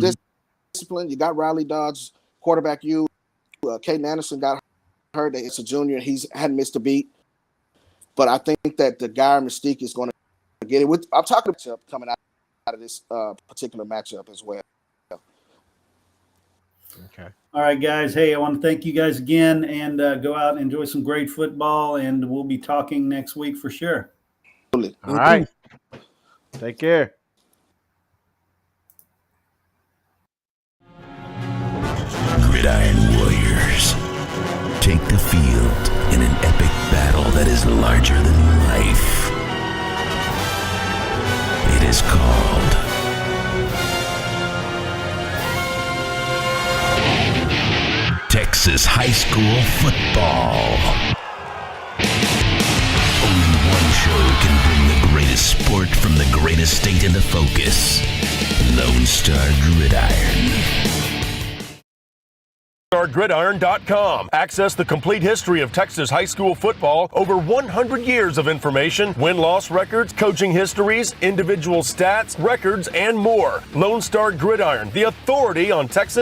discipline. You got Riley Dodge, quarterback. Caden Anderson got hurt. It's a junior. He hadn't missed a beat. But I think that the Guy Mystique is going to get it. I'm talking about coming out of this particular matchup as well. Okay. All right, guys. Hey, I want to thank you guys again, and go out and enjoy some great football, and we'll be talking next week for sure. All right. Take care. Gridiron Warriors take the field in an epic battle that is larger than life. It is called Texas High School Football. Only one show can bring the greatest sport from the greatest state into focus. Lone Star Gridiron. Gridiron.com. Access the complete history of Texas high school football, over 100 years of information, win-loss records, coaching histories, individual stats, records, and more. Lone Star Gridiron, the authority on Texas